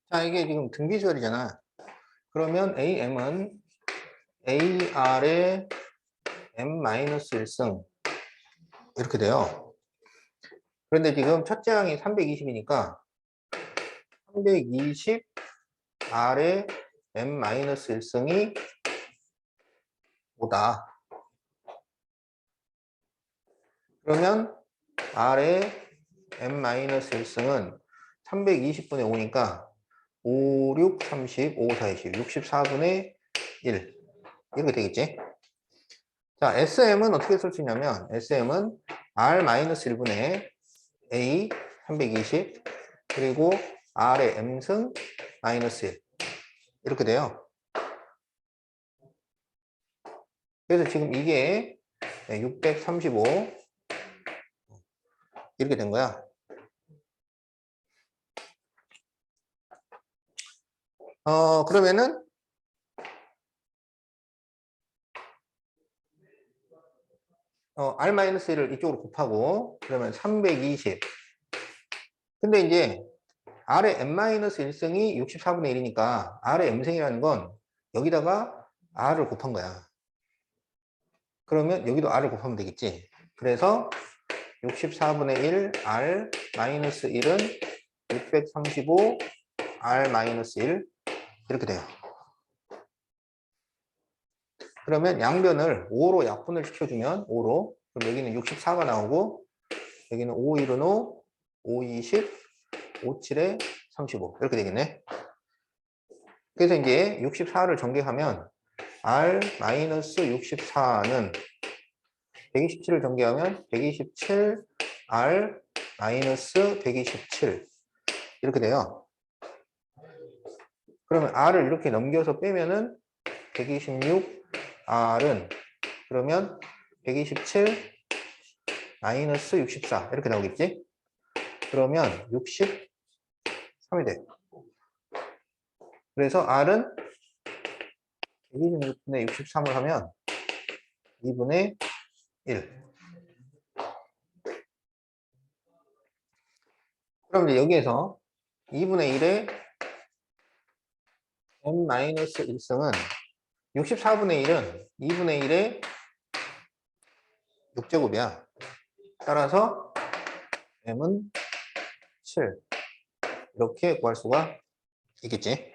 자, 이게 지금 등비수열이잖아. 그러면 AM은 AR의 M-1승 이렇게 돼요. 그런데 지금 첫째 항이 320이니까 320R의 M-1승이 5다. 그러면 R의 M-1승은 320분의 5니까 5, 6, 30, 5, 4, 20, 64분의 1 이렇게 되겠지? 자, SM은 어떻게 쓸 수 있냐면 SM은 R-1분의 A 320 그리고 R의 M승 마이너스 1 이렇게 돼요. 그래서 지금 이게 635 이렇게 된 거야. 그러면은 R-1을 이쪽으로 곱하고 그러면 320 근데 이제 R의 M-1승이 64분의 1이니까 R의 M승이라는 건 여기다가 R을 곱한 거야. 그러면 여기도 R을 곱하면 되겠지. 그래서 64분의 1 R-1은 635 R-1 이렇게 돼요. 그러면 양변을 5로 약분을 시켜주면 5로 그럼 여기는 64가 나오고 여기는 5, 1은 5, 5, 20, 5, 7에 35 이렇게 되겠네. 그래서 이제 64를 전개하면 R-64는 127을 전개하면 127 R-127 이렇게 돼요. 그러면 R을 이렇게 넘겨서 빼면은 126 R은 그러면 127 마이너스 64 이렇게 나오겠지? 그러면 63이 돼. 그래서 R은 126분의 63을 하면 2분의 1. 그럼 이제 여기에서 2분의 1의 M-1승은 64분의 1은 2분의 1의 6제곱이야. 따라서 M은 7. 이렇게 구할 수가 있겠지.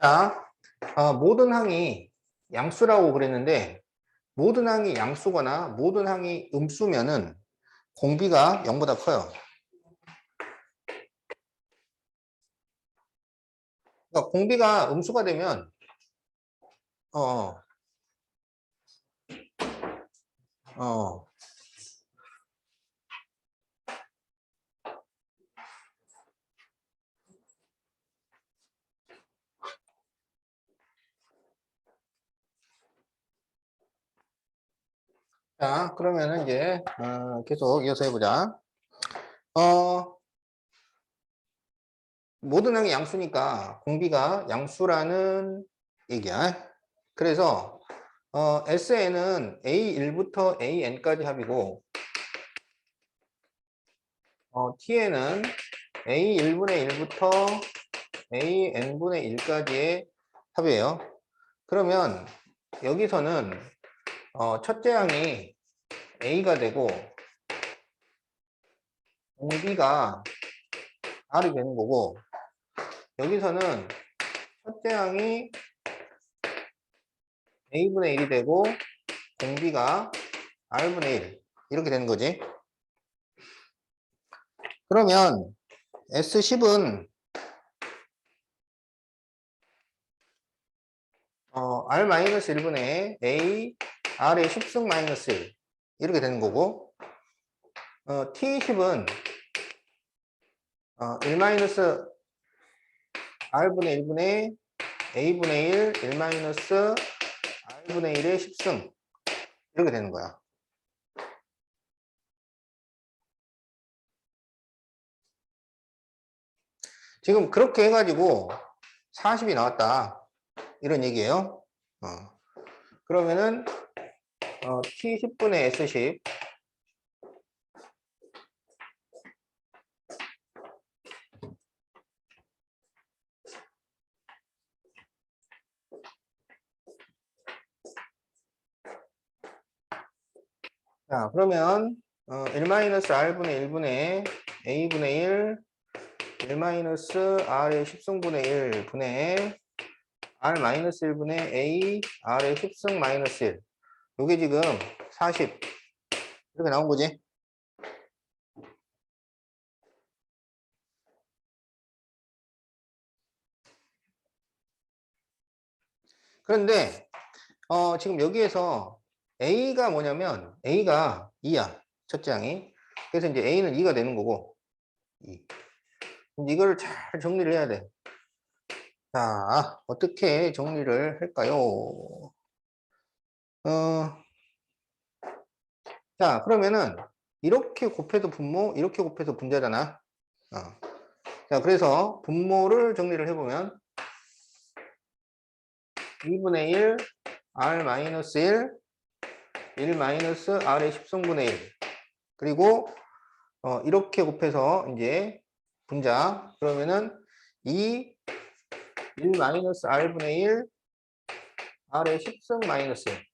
자, 모든 항이 양수라고 그랬는데 모든 항이 양수거나 모든 항이 음수면은 공비가 0보다 커요. 그러니까 공비가 음수가 되면 어, 어, 자, 그러면은 이제 계속 이어서 해보자. 어, 모든 항이 양수니까 공비가 양수라는 얘기야. 그래서 SN은 A1부터 AN까지 합이고 TN은 a 1분의 1부터 a n분의 1까지의 합이에요. 그러면 여기서는 첫째 항이 a가 되고 공비가 r이 되는 거고, 여기서는 첫째 항이 a분의 1이 되고 공비가 r분의 1 이렇게 되는 거지. 그러면 S10은 R-1분의 A, R의 10승 마이너스 1 이렇게 되는 거고, T10은 1 마이너스 R분의 1분의 A분의 1, 1 마이너스 R분의 1의 10승 이렇게 되는 거야. 지금 그렇게 해가지고 40이 나왔다 이런 얘기예요. 그러면은 T10분의 S10 자, 그러면 1-R분의 1분의 A분의 1, 1-R의 10승분의 1 분의 R-1분의 A, R의 10승 마이너스 1 요게 지금 40 이렇게 나온 거지. 그런데 지금 여기에서 A가 뭐냐면 A가 2야. 첫째 항이. 그래서 이제 A는 2가 되는 거고 2. 이걸 잘 정리를 해야 돼. 자, 어떻게 정리를 할까요? 자, 그러면은 이렇게 곱해도 분모, 이렇게 곱해도 분자잖아. 자, 그래서 분모를 정리를 해보면 2분의 1 R-1 1 마이너스 R의 10승분의 1 그리고 이렇게 곱해서 이제 분자 그러면은 2 1 마이너스 R분의 1 R의 10승 마이너스 1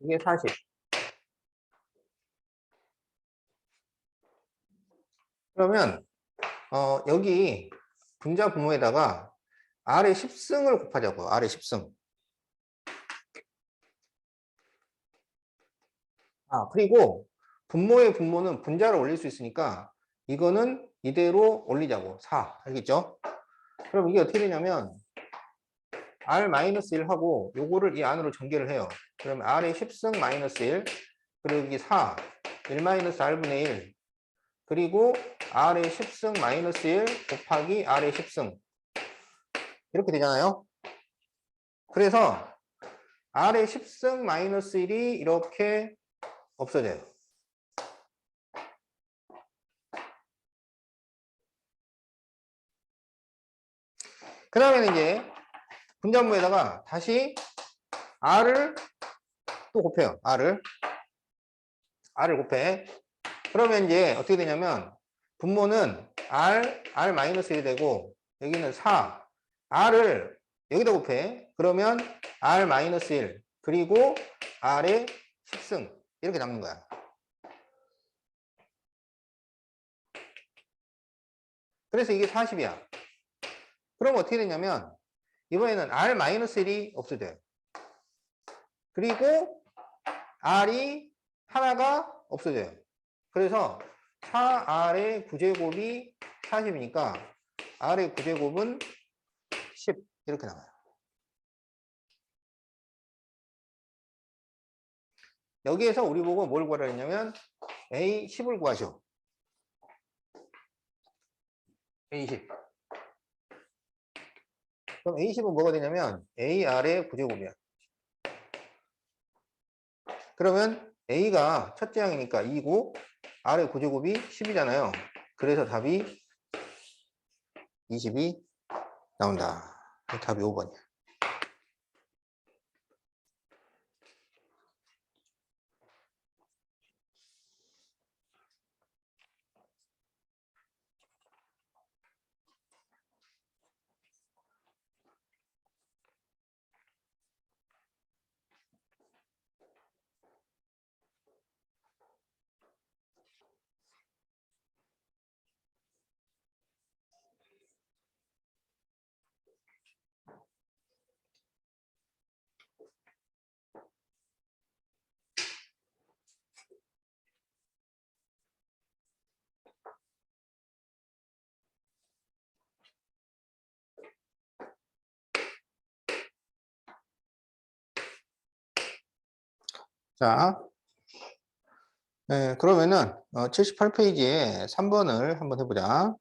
이게 40 그러면 여기 분자 분모에다가 R의 10승을 곱하자고요. R의 10승. 그리고 분모의 분모는 분자를 올릴 수 있으니까 이거는 이대로 올리자고. 4. 알겠죠? 그럼 이게 어떻게 되냐면 R-1 하고 요거를 이 안으로 전개를 해요. 그러면 R의 10승 마이너스 1 그리고 여기 4 1 마이너스 R분의 1 그리고 R의 10승 마이너스 1 곱하기 R의 10승 이렇게 되잖아요. 그래서 R의 10승 마이너스 1이 이렇게 없어져요. 그 다음에는 이제 분자분모에다가 다시 R을 또 곱해요. R을 곱해. 그러면 이제 어떻게 되냐면 분모는 R-1이 되고 여기는 4 R을 여기다 곱해. 그러면 R-1 그리고 R의 10승 이렇게 남는 거야. 그래서 이게 40이야. 그럼 어떻게 되냐면 이번에는 R-1이 없어져요. 그리고 R이 하나가 없어져요. 그래서 4R의 9제곱이 40이니까 R의 9제곱은 10 이렇게 나와요. 여기에서 우리 보고 뭘 구하라 했냐면 A10을 구하셔. A10. 그럼 A10은 뭐가 되냐면 AR의 9제곱이야. 그러면 A가 첫째 항이니까 2고 R의 9제곱이 10이잖아요. 그래서 답이 20이 나온다. 답이 5번이야. 자, 네, 그러면은 78페이지에 3번을 한번 해보자.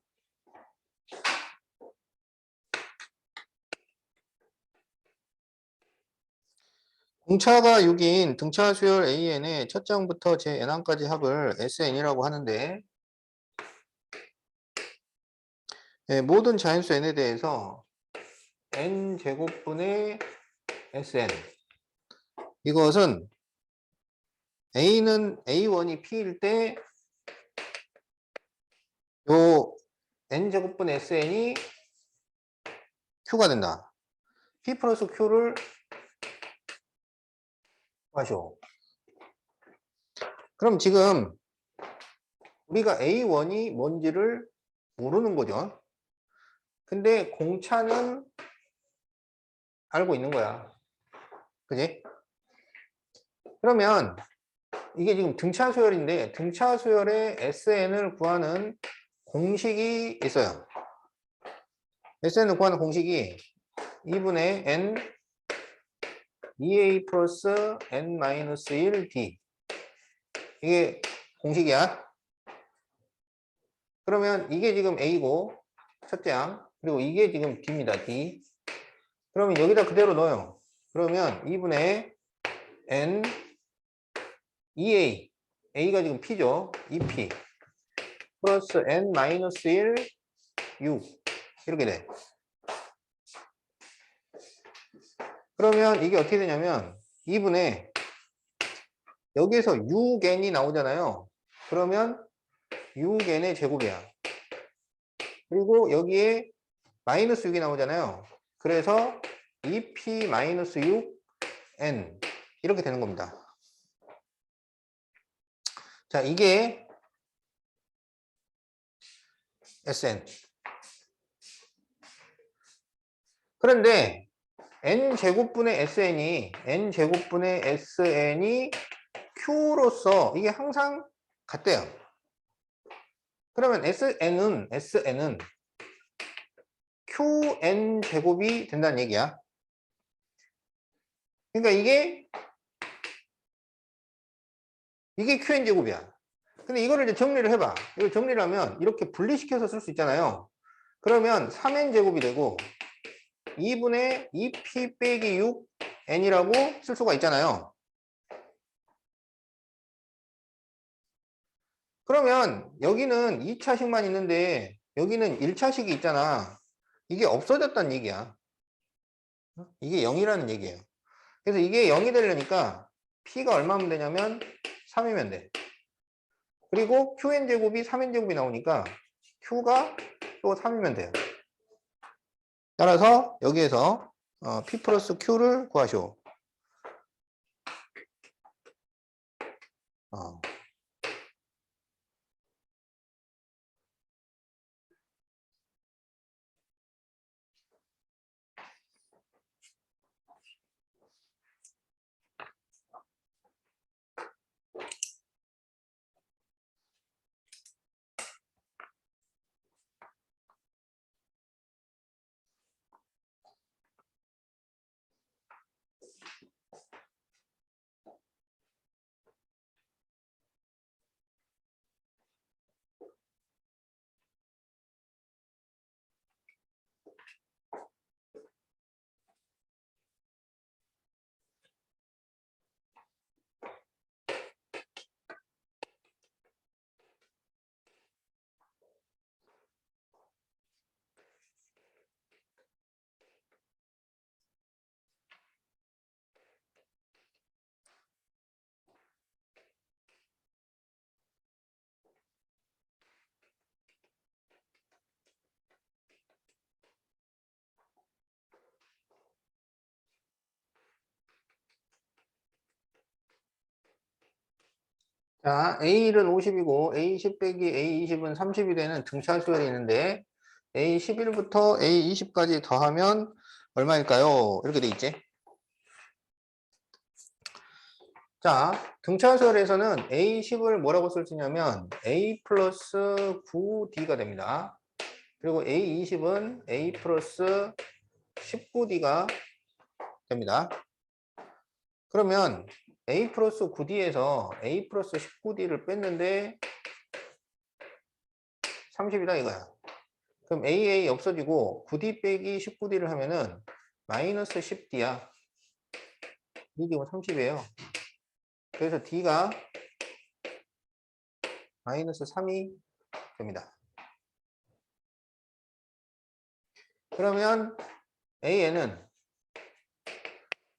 공차가 6인 등차 수열 AN의 첫 장부터 제 n항까지 합을 SN이라고 하는데, 네, 모든 자연수 n에 대해서 n제곱분의 SN, 이것은 A는 A1이 P일 때 요 n제곱분 SN이 Q가 된다. P 플러스 Q를 하쇼. 그럼 지금 우리가 A1이 뭔지를 모르는 거죠. 근데 공차는 알고 있는 거야. 그지? 그러면 이게 지금 등차 수열인데 등차 수열의 SN을 구하는 공식이 있어요. SN을 구하는 공식이 2분의 N 2A 플러스 N-1D, 이게 공식이야. 그러면 이게 지금 A고 첫째 항, 그리고 이게 지금 D입니다. D. 그러면 여기다 그대로 넣어요. 그러면 2분의 N 2A, A가 지금 P죠. 2P 플러스 N-1 6, 이렇게 돼. 그러면 이게 어떻게 되냐면 2분의 여기에서 6n이 나오잖아요. 그러면 6n의 제곱이야. 그리고 여기에 마이너스 6이 나오잖아요. 그래서 2p-6n 이렇게 되는 겁니다. 자, 이게 SN. 그런데 n제곱분의 SN이 Q로서 이게 항상 같대요. 그러면 SN은 QN 제곱이 된다는 얘기야. 그러니까 이게 QN 제곱이야. 근데 이거를 이제 정리를 해봐. 이걸 정리를 하면 이렇게 분리시켜서 쓸 수 있잖아요. 그러면 3n 제곱이 되고 2분의 2p 빼기 6n이라고 쓸 수가 있잖아요. 그러면 여기는 2차식만 있는데 여기는 1차식이 있잖아. 이게 없어졌다는 얘기야. 이게 0이라는 얘기예요. 그래서 이게 0이 되려니까 p가 얼마면 되냐면 3이면 돼. 그리고 qn제곱이 3n제곱이 나오니까 q가 또 3이면 돼요. 따라서 여기에서 p 플러스 q를 구하시오. 자, A1은 50이고 A10 빼기 A20은 30이 되는 등차 수열이 있는데 A11부터 A20까지 더하면 얼마일까요? 이렇게 돼 있지. 자, 등차 수열에서는 A10을 뭐라고 쓸 수 있냐면 A 플러스 9D가 됩니다. 그리고 A20은 A 플러스 19D가 됩니다. 그러면 A 플러스 9D에서 A 플러스 19D를 뺐는데 30이다 이거야. 그럼 AA 없어지고 9D 빼기 19D를 하면은 마이너스 10D야. 이 기본 30이에요. 그래서 D가 마이너스 3이 됩니다. 그러면 AN은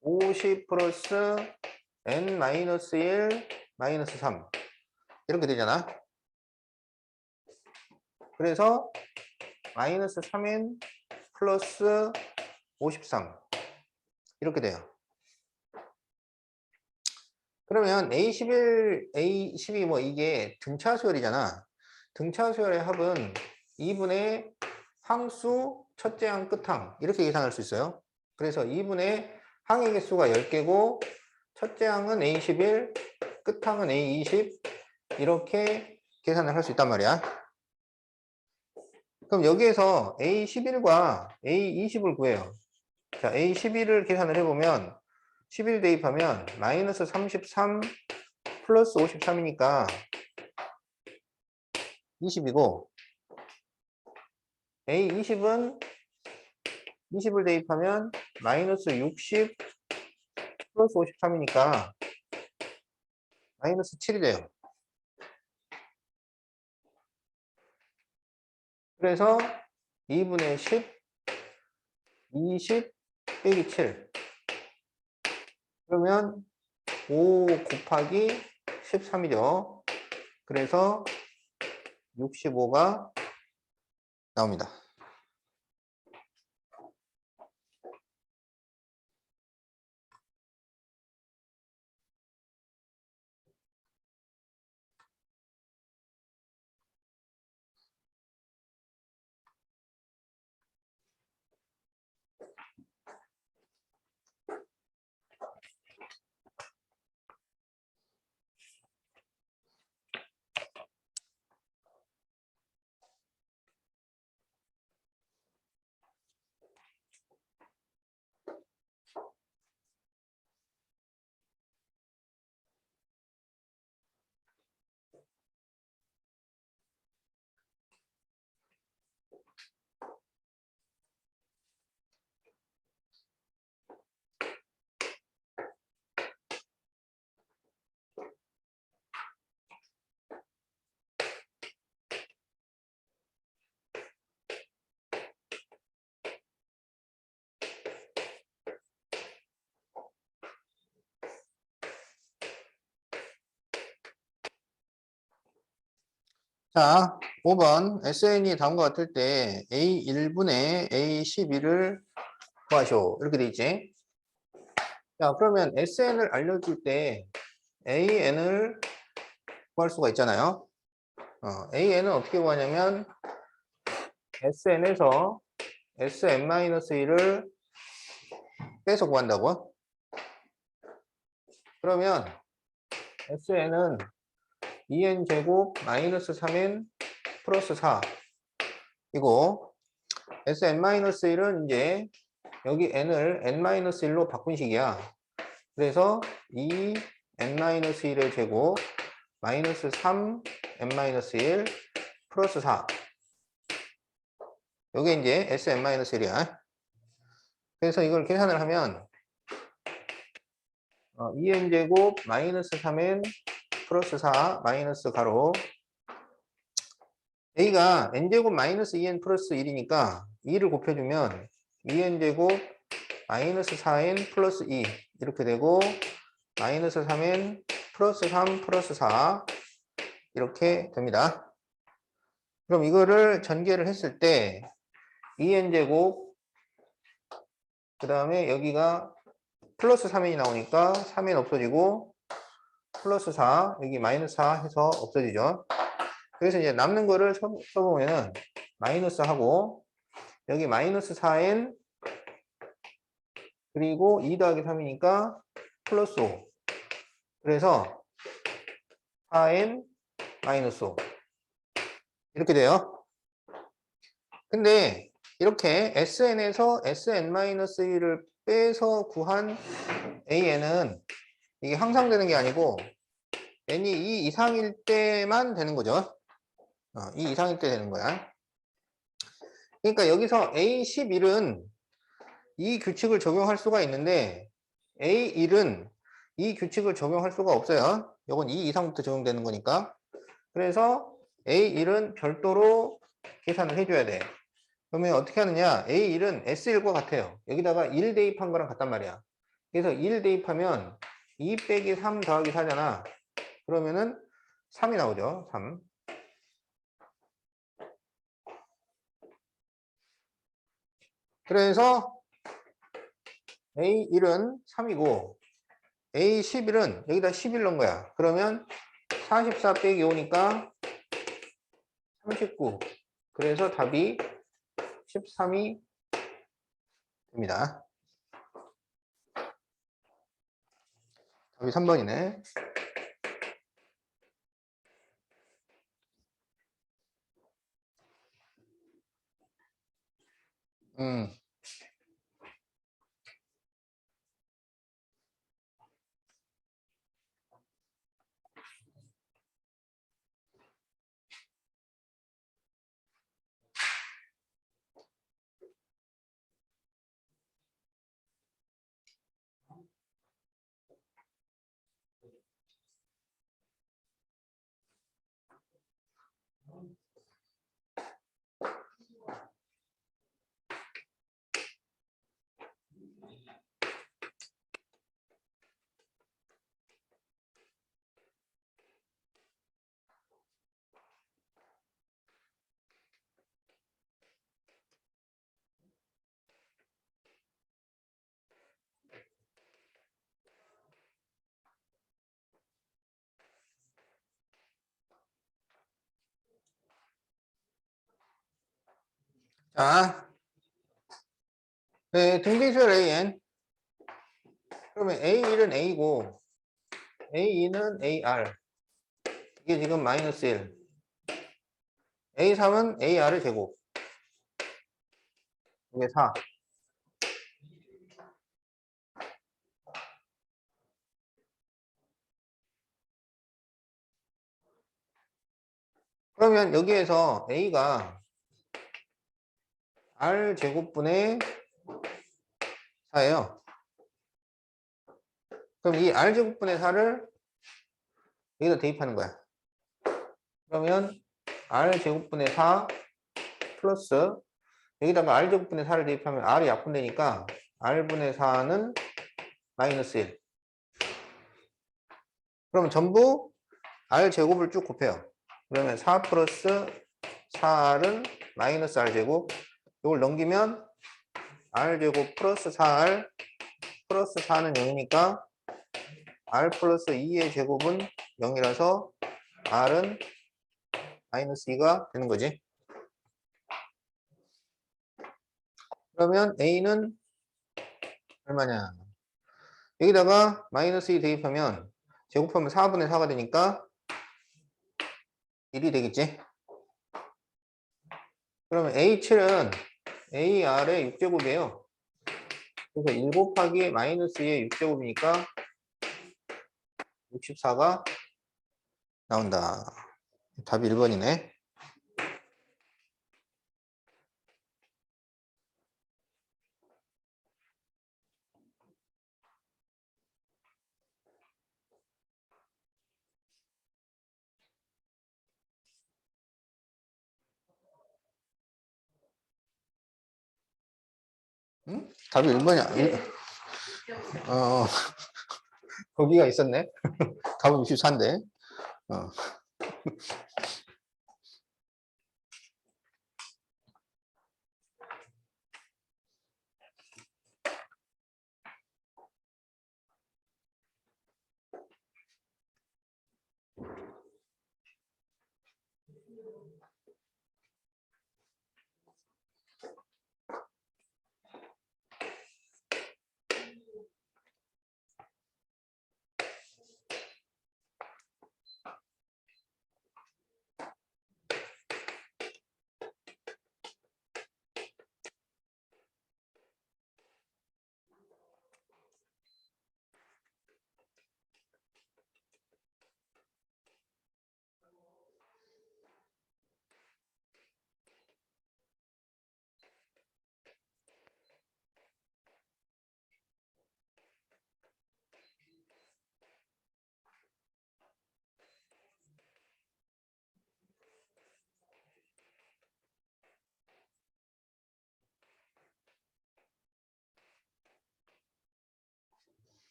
50 플러스 N 마이너스 1 마이너스 3 이렇게 되잖아. 그래서 마이너스 3N 플러스 53 이렇게 돼요. 그러면 A11, A12 뭐 이게 등차수열이잖아. 등차수열의 합은 2분의 항수 첫째 항 끝항 이렇게 계산할 수 있어요. 그래서 2분의 항의 개수가 10개고 첫째 항은 A11, 끝항은 A20 이렇게 계산을 할 수 있단 말이야. 그럼 여기에서 A11과 A20을 구해요. 자, A11을 계산을 해보면 11 대입하면 마이너스 33 플러스 53이니까 20이고 A20은 20을 대입하면 마이너스 60 플러스 53이니까 마이너스 7이 돼요. 그래서 2분의 10, 20 빼기 7 그러면 5 곱하기 13이죠. 그래서 65가 나옵니다. 자, 5번 SN이 다음과 같을 때 A1분의 A12를 구하시오. 이렇게 돼 있지. 자, 그러면 SN을 알려줄 때 AN을 구할 수가 있잖아요. AN은 어떻게 구하냐면 SN에서 SN-1을 빼서 구한다고. 그러면 SN은 2n제곱 마이너스 3n 플러스 4 이고 SN-1은 이제 여기 n을 n-1로 바꾼 식이야. 그래서 2n-1의 제곱 마이너스 3n-1 플러스 4 요게 이제 SN-1이야. 그래서 이걸 계산을 하면 2n제곱 마이너스 3n 플러스 4 마이너스 가로 a가 n제곱 마이너스 2n 플러스 1이니까 2를 곱해주면 2n제곱 마이너스 4n 플러스 2 이렇게 되고 마이너스 3n 플러스 3 플러스 4 이렇게 됩니다. 그럼 이거를 전개를 했을 때 2n제곱 그 다음에 여기가 플러스 3n이 나오니까 3n 없어지고 플러스 4 여기 마이너스 4 해서 없어지죠. 그래서 이제 남는 거를 써보면은 마이너스 하고 여기 마이너스 4n 그리고 2 더하기 3이니까 플러스 5 그래서 4n 마이너스 5 이렇게 돼요. 근데 이렇게 SN에서 SN-1을 빼서 구한 AN은 이게 항상 되는 게 아니고 n이 2 이상일 때만 되는 거죠. 2 이상일 때 되는 거야. 그러니까 여기서 A11은 이 규칙을 적용할 수가 있는데 A1은 이 규칙을 적용할 수가 없어요. 이건 2 이상부터 적용되는 거니까. 그래서 A1은 별도로 계산을 해줘야 돼. 그러면 어떻게 하느냐? A1은 S1과 같아요. 여기다가 1 대입한 거랑 같단 말이야. 그래서 1 대입하면 2 빼기 3 더하기 4잖아. 그러면은 3이 나오죠. 3. 그래서 A1은 3이고 A11은 여기다 11 넣은 거야. 그러면 44 빼기 5니까 39. 그래서 답이 13이 됩니다. 답이 3번이네. 음. 자, 네, 등비수열 AN. 그러면 A1은 A고 A2는 AR. 이게 지금 마이너스 1. A3은 AR의 제곱. 이게 4. 그러면 여기에서 A가 R 제곱분의 4예요. 그럼 이 R 제곱분의 4를 여기다 대입하는 거야. 그러면 R 제곱분의 4 플러스 여기다가 R 제곱분의 4를 대입하면 R이 약분되니까 R분의 4는 마이너스 1. 그러면 전부 R 제곱을 쭉 곱해요. 그러면 4 플러스 4R은 마이너스 R 제곱. 이걸 넘기면 R 제곱 플러스 4R 플러스 4는 0이니까 R 플러스 2의 제곱은 0이라서 R은 마이너스 2가 되는 거지. 그러면 A는 얼마냐? 여기다가 마이너스 2 대입하면 제곱하면 4분의 4가 되니까 1이 되겠지. 그러면 A7은 AR의 6제곱이에요. 그래서 1 곱하기 마이너스 2의 6제곱이니까 64가 나온다. 답이 1번이네. 응? 답이 1번이야. 거기가 있었네. 답은 64인데. 어.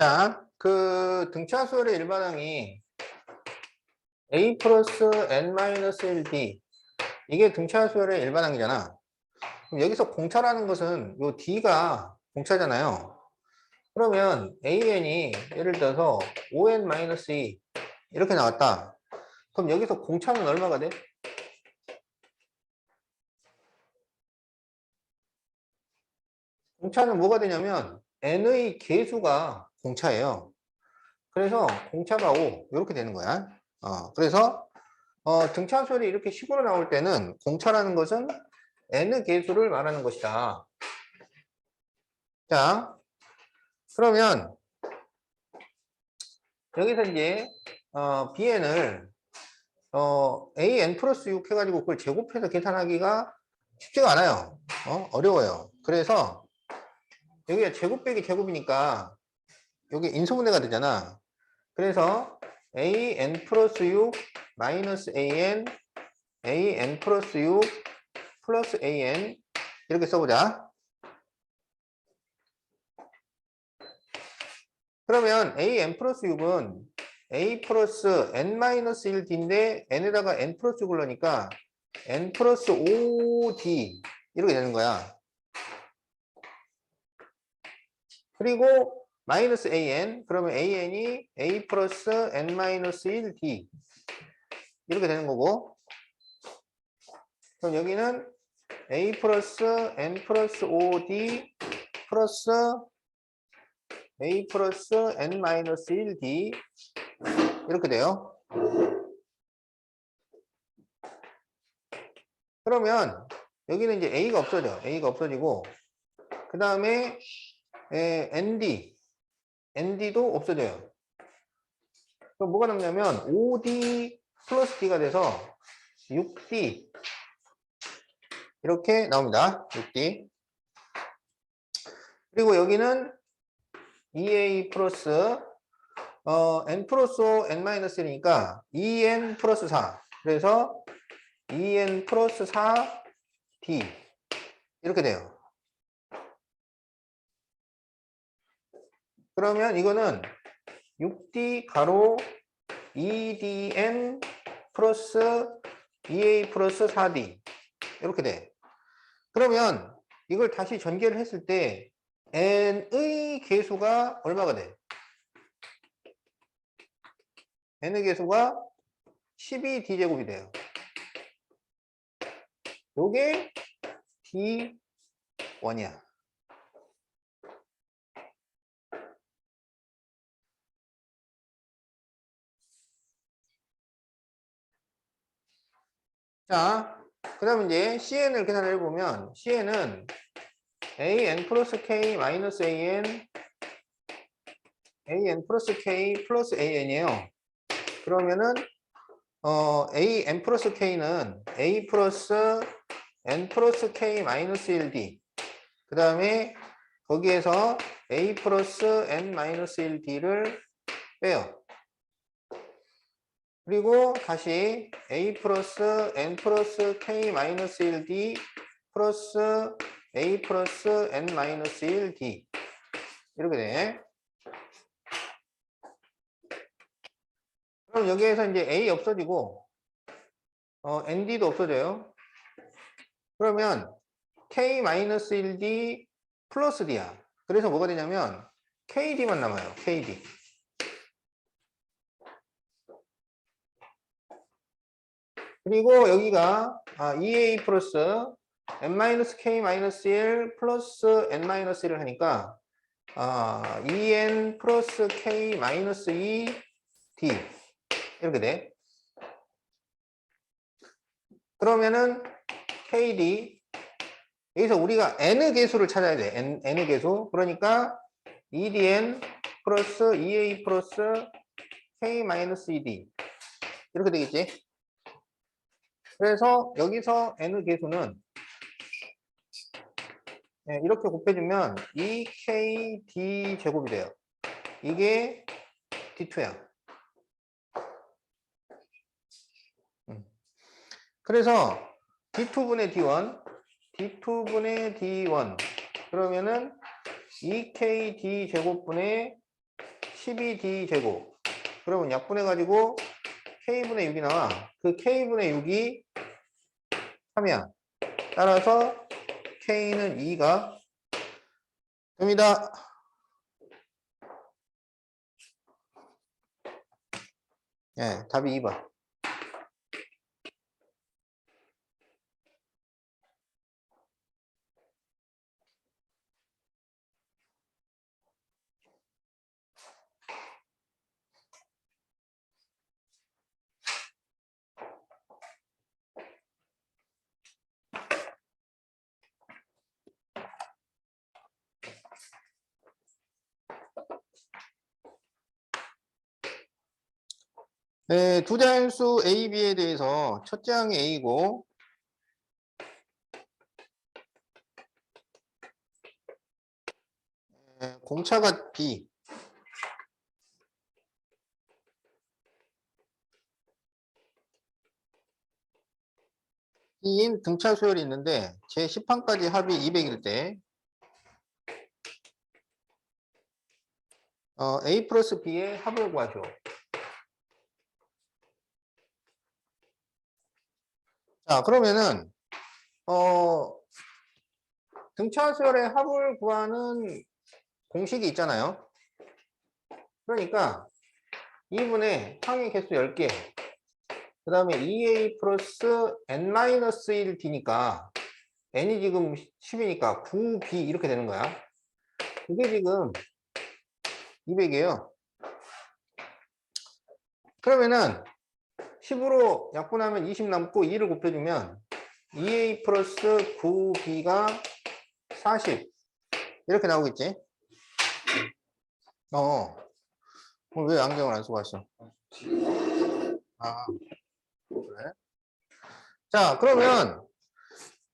자, 그 등차수열의 일반항이 a 플러스 n-1d 이게 등차수열의 일반항이잖아. 그럼 여기서 공차라는 것은 요 d가 공차잖아요. 그러면 an이 예를 들어서 5n-2 이렇게 나왔다. 그럼 여기서 공차는 얼마가 돼? 공차는 뭐가 되냐면 n의 계수가 공차예요. 그래서 공차가 5 이렇게 되는 거야. 그래서 등차수열이 이렇게 식으로 나올 때는 공차라는 것은 n의 계수를 말하는 것이다. 자, 그러면 여기서 이제 bn을 an 플러스 6 해가지고 그걸 제곱해서 계산하기가 쉽지가 않아요. 어려워요. 그래서 여기가 제곱 빼기 제곱이니까 여기 인수분해가 되잖아. 그래서 an 플러스 6 마이너스 an 플러스 6 플러스 an 이렇게 써보자. 그러면 an 플러스 6은 a 플러스 n 마이너스 1d인데 n에다가 n 플러스 6을 넣으니까 n 플러스 5d 이렇게 되는 거야. 그리고 마이너스 an 그러면 an이 a 플러스 n 마이너스 1d 이렇게 되는 거고, 그럼 여기는 a 플러스 n 플러스 5d 플러스 a 플러스 n 마이너스 1d 이렇게 돼요. 그러면 여기는 이제 a가 없어져. a가 없어지고 그 다음에 nd도 없어져요. 그럼 뭐가 남냐면 5d 플러스 d가 돼서 6d 이렇게 나옵니다. 6d. 그리고 여기는 2a 플러스 n 플러스 5 n 마이너스 1이니까 2n 플러스 4 그래서 2n 플러스 4d 이렇게 돼요. 그러면 이거는 6d 가로 2dn 플러스 2a 플러스 4d 이렇게 돼. 그러면 이걸 다시 전개를 했을 때 n의 계수가 얼마가 돼? n의 계수가 12d제곱이 돼요. 요게 d1이야. 자, 그 다음에 이제 cn을 계산을 해보면 cn은 an 플러스 k 마이너스 an 플러스 k 플러스 an이에요. 그러면은 an 플러스 k는 a 플러스 n 플러스 k 마이너스 1d 그 다음에 거기에서 a 플러스 n 마이너스 1d를 빼요. 그리고 다시 a 플러스 n 플러스 k 마이너스 1d 플러스 a 플러스 n 마이너스 1d 이렇게 돼. 그럼 여기에서 이제 a 없어지고 nd도 없어져요. 그러면 k 마이너스 1d 플러스 d야. 그래서 뭐가 되냐면 kd만 남아요. kd. 그리고 여기가 2a 플러스 n-k-1 플러스 n-1을 하니까 2n 플러스 k-2d 이렇게 돼. 그러면은 kd 여기서 우리가 n의 계수를 찾아야 돼. n의 계수. 그러니까 2dn 플러스 2a 플러스 k-2d 이렇게 되겠지. 그래서 여기서 n의 계수는 이렇게 곱해주면 2kd 제곱이 돼요. 이게 d2야. 그래서 d2분의 d1 그러면은 2kd 제곱분의 12D 제곱. 그러면 약분해가지고 K분의 6이 나와. 그 K분의 6이 3이야. 따라서 K는 2가 됩니다. 예, 답이 2번. 네, 두 자연수 A, B에 대해서 첫째 항이 A고 공차가 B. B인 등차 수열이 있는데 제 10항까지 합이 200일 때 A 플러스 B의 합을 구하죠. 자, 그러면은 등차 수열의 합을 구하는 공식이 있잖아요. 그러니까 2분의 항의 개수 10개, 그 다음에 2A 플러스 N-1D니까 N이 지금 10이니까 9B 이렇게 되는 거야. 이게 지금 200이에요. 그러면은 10으로 약분하면 20 남고 2를 곱해주면 2A 플러스 9B가 40 이렇게 나오겠지? 왜 안경을 안 쓰고 왔어? 아, 그래? 자, 그러면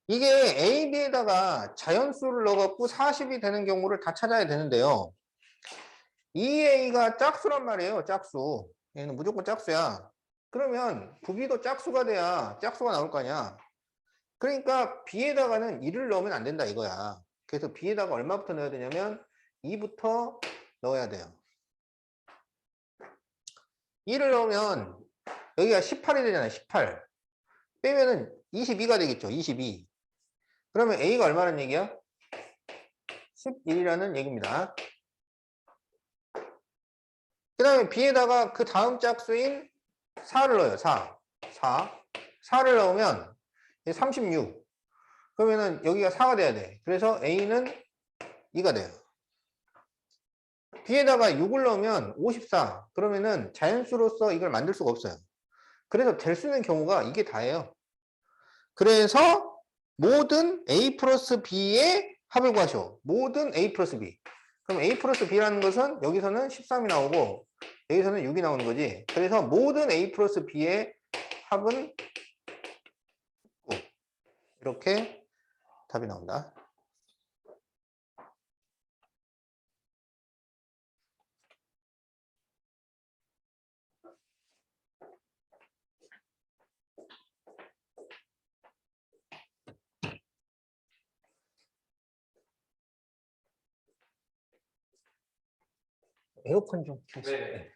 이게 A, B에다가 자연수를 넣어갖고 40이 되는 경우를 다 찾아야 되는데요. 2A가 짝수란 말이에요. 짝수. 얘는 무조건 짝수야. 그러면 9B도 짝수가 돼야 짝수가 나올 거 아니야. 그러니까 B에다가는 1을 넣으면 안 된다 이거야. 그래서 B에다가 얼마부터 넣어야 되냐면 2부터 넣어야 돼요. 2를 넣으면 여기가 18이 되잖아요. 18. 빼면은 22가 되겠죠. 22. 그러면 A가 얼마라는 얘기야? 11이라는 얘기입니다. 그 다음에 B에다가 그 다음 짝수인 4를 넣어요. 4. 4를 넣으면 36. 그러면은 여기가 4가 돼야 돼. 그래서 A는 2가 돼요. B에다가 6을 넣으면 54. 그러면은 자연수로서 이걸 만들 수가 없어요. 그래서 될 수 있는 경우가 이게 다예요. 그래서 모든 A 플러스 B의 합을 구하셔. 모든 A 플러스 B. 그럼 A 플러스 B라는 것은 여기서는 13이 나오고 여기서는 6이 나오는 거지. 그래서 모든 A 플러스 B의 합은 9. 이렇게 답이 나온다. 에어컨 좀 켜주세요. 네.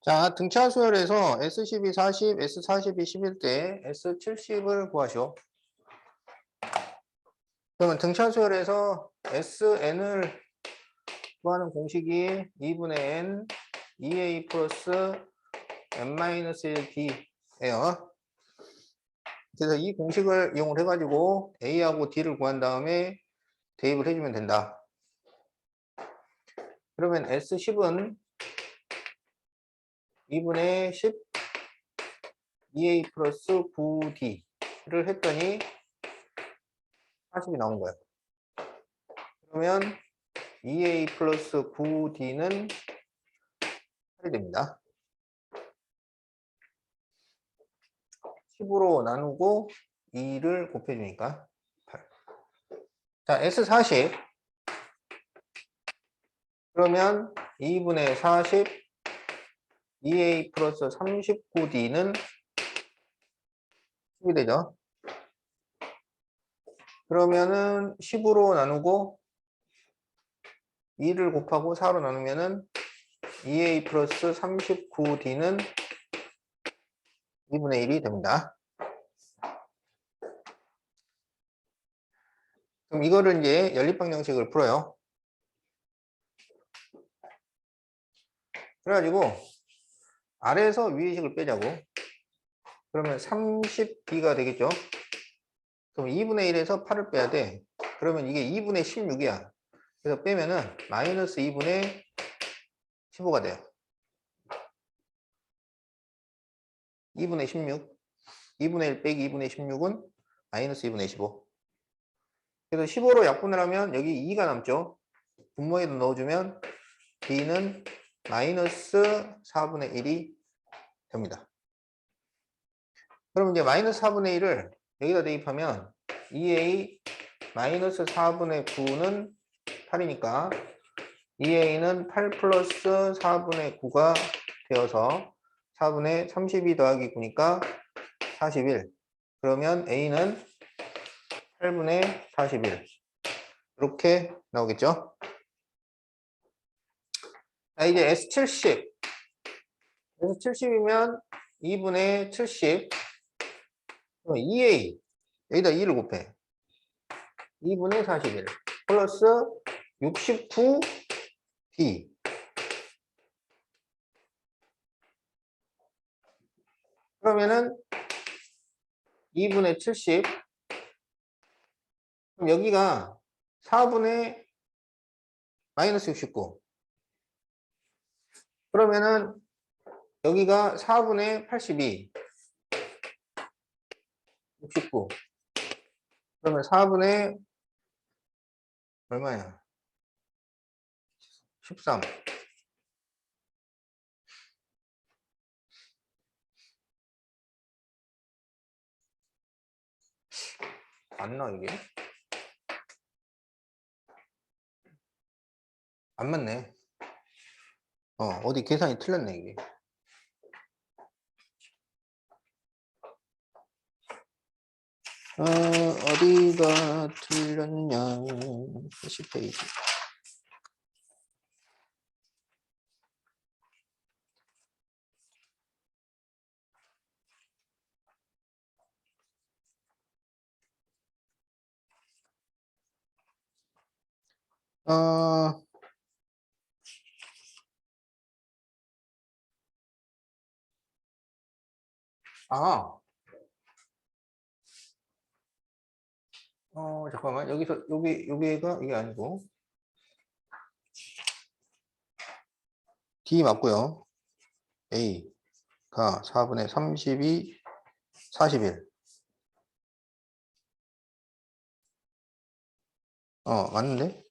자, 등차 수열에서 S12 40, S40이 11 때 S70을 구하시오. 그러면 등차 수열에서 SN을 구하는 공식이 2분의 N 2A 플러스 n-1d예요. 그래서 이 공식을 이용을 해가지고 A하고 D를 구한 다음에 대입을 해주면 된다. 그러면 S10은 2분의 10 2A 플러스 9D를 했더니 40이 나온 거예요. 그러면 2A 플러스 9D는 8이 됩니다. 10으로 나누고 2를 곱해주니까 8. 자, S40. 그러면 2분의 40 2A 플러스 39D는 10이 되죠. 그러면은 10으로 나누고 2를 곱하고 4로 나누면은 2A 플러스 39D는 2분의 1이 됩니다. 그럼 이거를 이제 연립방정식을 풀어요. 그래가지고 아래에서 위의 식을 빼자고. 그러면 30D가 되겠죠. 그럼 2분의 1에서 8을 빼야 돼. 그러면 이게 2분의 16이야. 그래서 빼면은 마이너스 2분의 15가 돼요. 2분의 16. 2분의 1 빼기 2분의 16은 마이너스 2분의 15. 그래서 15로 약분을 하면 여기 2가 남죠. 분모에도 넣어주면 D는 마이너스 4분의 1이 됩니다. 그럼 이제 마이너스 4분의 1을 여기다 대입하면 2A 마이너스 4분의 9는 8이니까 2A는 8 플러스 4분의 9가 되어서 4분의 32 더하기 9니까 41. 그러면 A는 8분의 41. 이렇게 나오겠죠? 자, 이제 S70. S70이면 2분의 70. 2A. 여기다 2를 곱해. 2분의 41. 플러스 69D. 그러면은 2분의 70. 그럼 여기가 4분의 마이너스 69. 그러면은 여기가 4분의 82. 69. 그러면 4분의 얼마야? 13. 맞나 이게? 안 맞네. 어디 계산이 틀렸네 이게. 어디가 틀렸냐? 10페이지. 잠깐만. 여기서, 여기가 이게 아니고. D 맞고요. A가 4분의 32, 41. 맞는데?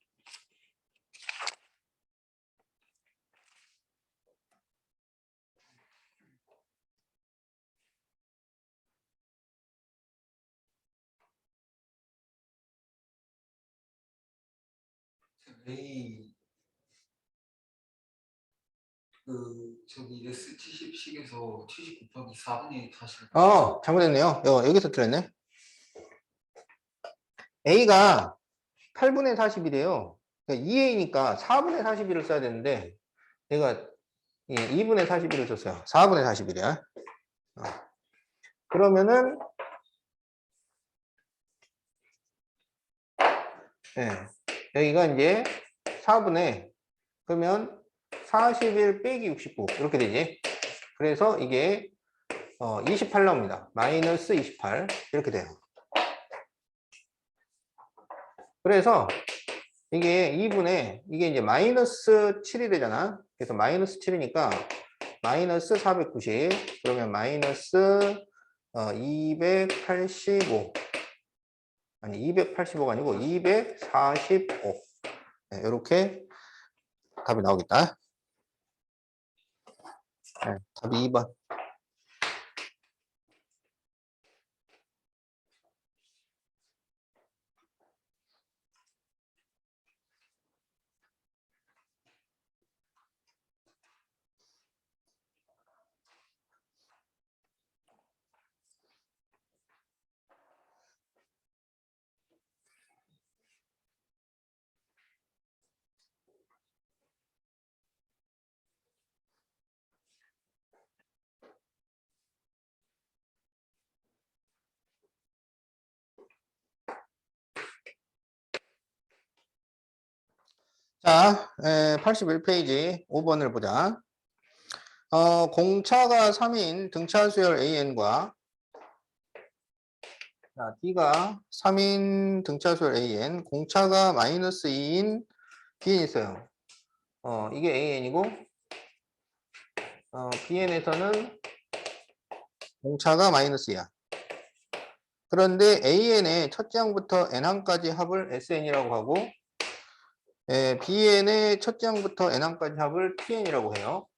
A 저기 S70식에서 70 곱하기 4분의 40. 잘못했네요. 여기서 틀렸네. A가 8분의 40이래요. 그러니까 2A니까 4분의 41을 써야 되는데, 얘가 2분의 41을 썼어요. 4분의 41이야. 그러면은, 여기가 이제 4분의, 그러면 41 빼기 69. 이렇게 되지. 그래서 이게 28 나옵니다. 마이너스 28 이렇게 돼요. 그래서 이게 2분의 이게 이제 마이너스 7이 되잖아. 그래서 마이너스 7이니까 마이너스 490 그러면 마이너스 285 아니 285가 아니고 245 네, 이렇게 답이 나오겠다. 네, 답이 2번. 자, 81페이지 5번을 보자. 공차가 3인 등차 수열 AN과 자, D가 3인 등차 수열 AN, 공차가 마이너스 2인 BN 있어요. 이게 AN이고, BN에서는 공차가 마이너스야. 그런데 AN의 첫째 항부터 N항까지 합을 SN이라고 하고, BN의 첫째 항부터 N항까지 합을 TN이라고 해요.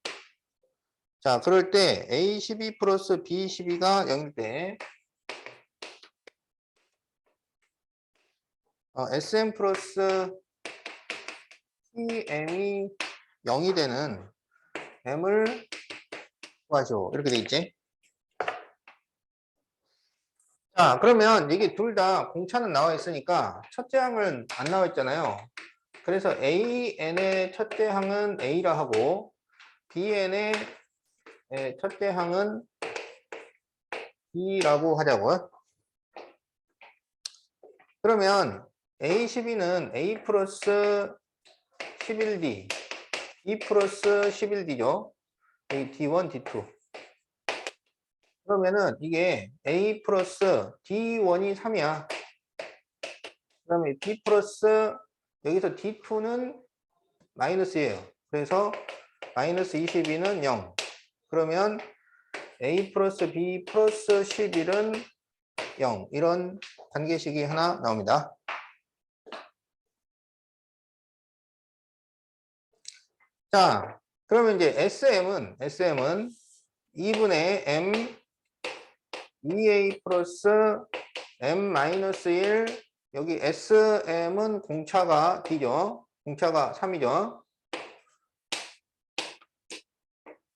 자, 그럴 때 A12 플러스 B12가 0일 때, SM 플러스 TM이 0이 되는 M을 구하시오. 이렇게 돼 있지? 자, 그러면 이게 둘 다 공차는 나와 있으니까 첫째 항은 안 나와 있잖아요. 그래서 AN의 첫째 항은 A라 하고 BN의 첫째 항은 B라고 하자고요. 그러면 A12는 A 플러스 11D, E 플러스 11D죠. A D1, D2. 그러면은 이게 A 플러스 D1이 3이야. 그다음에 D 플러스 여기서 D2는 마이너스예요. 그래서 마이너스 22는 0. 그러면 A 플러스 B 플러스 11은 0. 이런 관계식이 하나 나옵니다. 자, 그러면 이제 SM은 2분의 M 2A 플러스 M 마이너스 1 여기 SM은 공차가 D죠. 공차가 3이죠.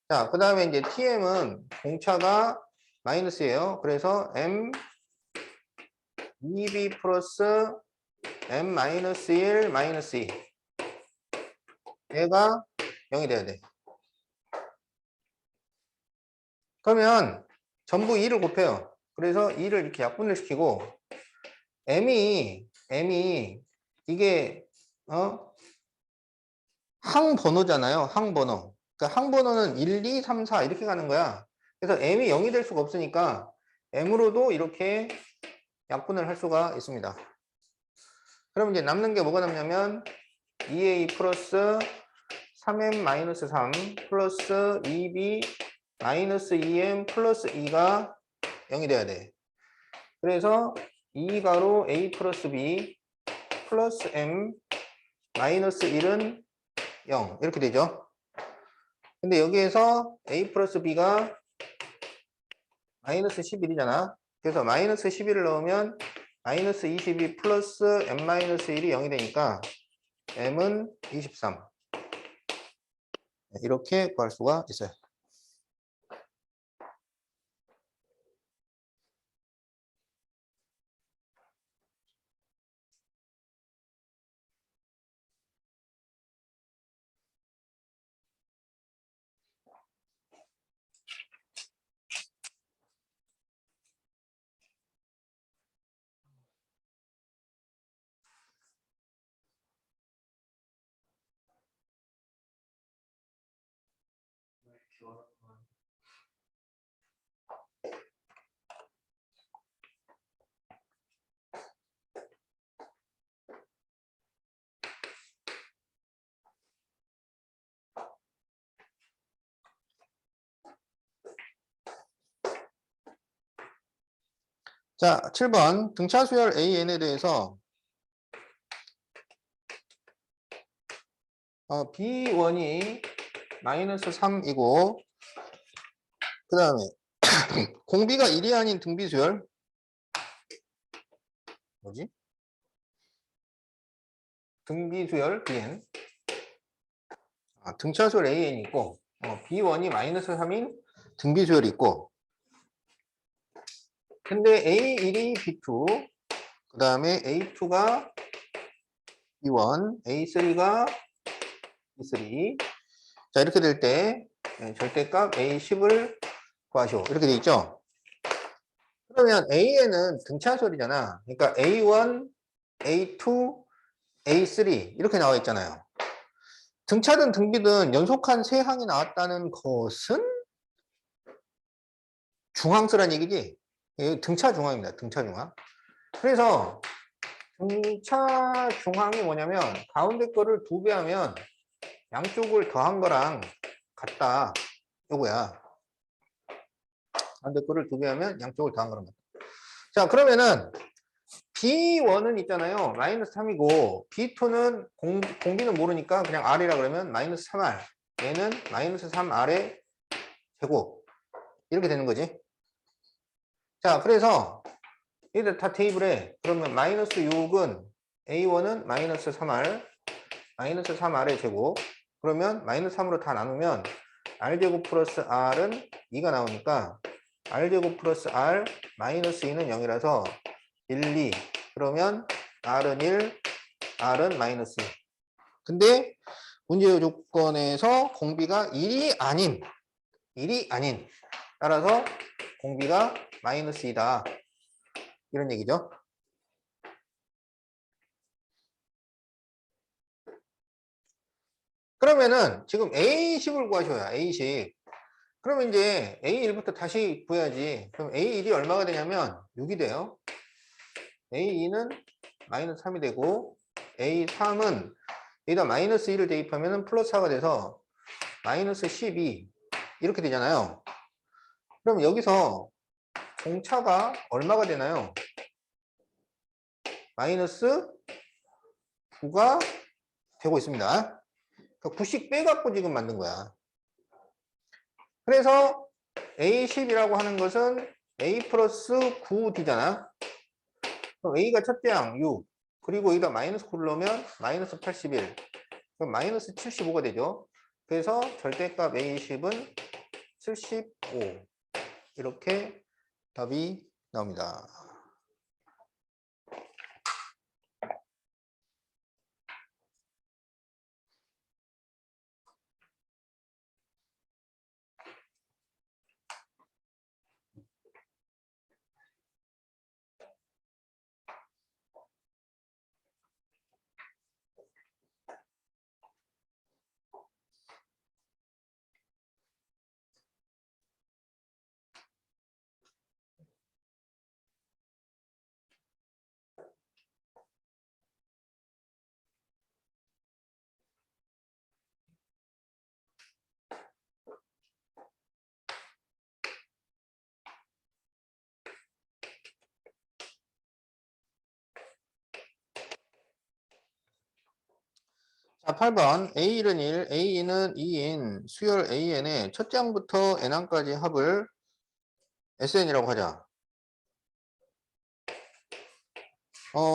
자, 그 다음에 이제 TM은 공차가 마이너스예요. 그래서 M 2B 플러스 M 마이너스 1 마이너스 2 얘가 0이 돼야 돼. 그러면 전부 2를 곱해요. 그래서 2를 이렇게 약분을 시키고 M이 이게 항번호잖아요. 항번호. 그러니까 항번호는 1, 2, 3, 4 이렇게 가는 거야. 그래서 M이 0이 될 수가 없으니까 M으로도 이렇게 약분을 할 수가 있습니다. 그럼 이제 남는 게 뭐가 남냐면 2A 플러스 3M 마이너스 3 플러스 2B 마이너스 2M 플러스 2가 0이 돼야 돼. 그래서 2가로 A 플러스 B 플러스 M 마이너스 1은 0 이렇게 되죠. 근데 여기에서 A 플러스 B가 마이너스 11이잖아. 그래서 마이너스 11을 넣으면 마이너스 22 플러스 M 마이너스 1이 0이 되니까 M은 23 이렇게 구할 수가 있어요. 자, 7번 등차 수열 AN에 대해서 B1이 마이너스 3이고 그 다음에 공비가 1이 아닌 등비 수열 뭐지? 등비 수열 BN 등차 수열 AN이 있고 B1이 마이너스 3인 등비 수열이 있고 근데 A1이 B2 그 다음에 A2가 B1 A3가 B3 자 이렇게 될 때 절대값 A10을 구하시오 이렇게 돼 있죠. 그러면 A에는 등차수열이잖아. 그러니까 A1, A2, A3 이렇게 나와 있잖아요. 등차든 등비든 연속한 세 항이 나왔다는 것은 중항수란 얘기지. 등차 중항입니다. 등차 중항. 그래서 등차 중항이 뭐냐면 가운데 거를 2배 하면 양쪽을 더한 거랑 같다. 요거야. 가운데 거를 2배 하면 양쪽을 더한 거랑 같다. 자, 그러면은 B1은 있잖아요. 마이너스 3이고 B2는 공비는 모르니까 그냥 R이라 그러면 마이너스 3R. 얘는 마이너스 3R의 제곱. 이렇게 되는 거지. 자, 그래서 얘들 다 테이블에 그러면 마이너스 6은 A1은 마이너스 3R 마이너스 3R의 제곱. 그러면 마이너스 3으로 다 나누면 R제곱 플러스 R은 2가 나오니까 R제곱 플러스 R 마이너스 2는 0이라서 1, 2 그러면 R은 1, R은 마이너스 2 근데 문제 조건에서 공비가 1이 아닌 따라서 공비가 마이너스 2다 이런 얘기죠. 그러면은 지금 A10을 구하셔야 A10 그러면 이제 A1부터 다시 구해야지. 그럼 A1이 얼마가 되냐면 6이 돼요. A2는 마이너스 3이 되고 A3은 여기다 마이너스 1을 대입하면 플러스 4가 돼서 마이너스 12 이렇게 되잖아요. 그럼 여기서 공차가 얼마가 되나요? 마이너스 9가 되고 있습니다. 그러니까 9씩 빼갖고 지금 만든 거야. 그래서 A10이라고 하는 것은 A 플러스 9D잖아. 그럼 A가 첫째 항 6. 그리고 여기다 마이너스 9를 넣으면 마이너스 81. 그럼 마이너스 75가 되죠. 그래서 절대값 A10은 75. 이렇게 답이 나옵니다. 자, 8번 A1은 1, A2는 2인 수열 AN의 첫째 항부터 n항까지 합을 SN이라고 하자.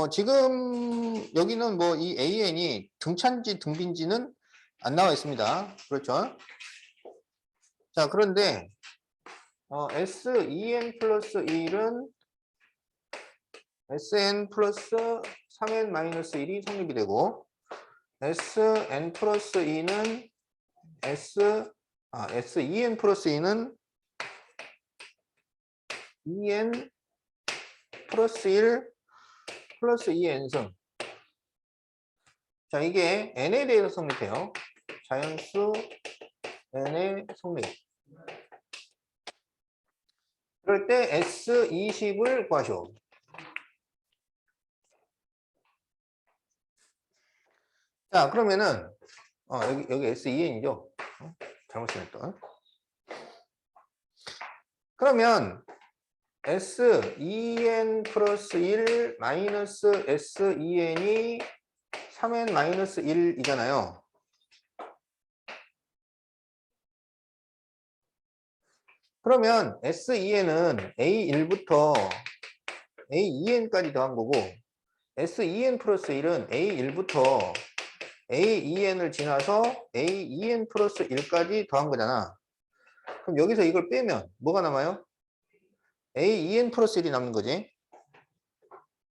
지금 여기는 뭐 이 AN이 등차인지 등비인지는 안 나와 있습니다. 그렇죠? 자, 그런데 SEN 플러스 1은 SN 플러스 3N 마이너스 1이 성립이 되고 SN 플러스 2는 SEN 플러스 2는 EN 플러스 1 플러스 2N승. 자, 이게 N에 대해서 성립해요. 자연수 N의 성립. 그럴 때 S20을 구하시오. 자, 그러면은 여기 S2N이죠. 잘못 쓰냈다. 그러면 S2n 플러스 1 마이너스 S2n이 3n 마이너스 1이잖아요. 그러면 S2n은 A1부터 A2n까지 더한 거고 S2n 플러스 1은 A1부터 A2n을 지나서 A2n 플러스 1까지 더한 거잖아. 그럼 여기서 이걸 빼면 뭐가 남아요? A2n 플러스 1이 남는 거지.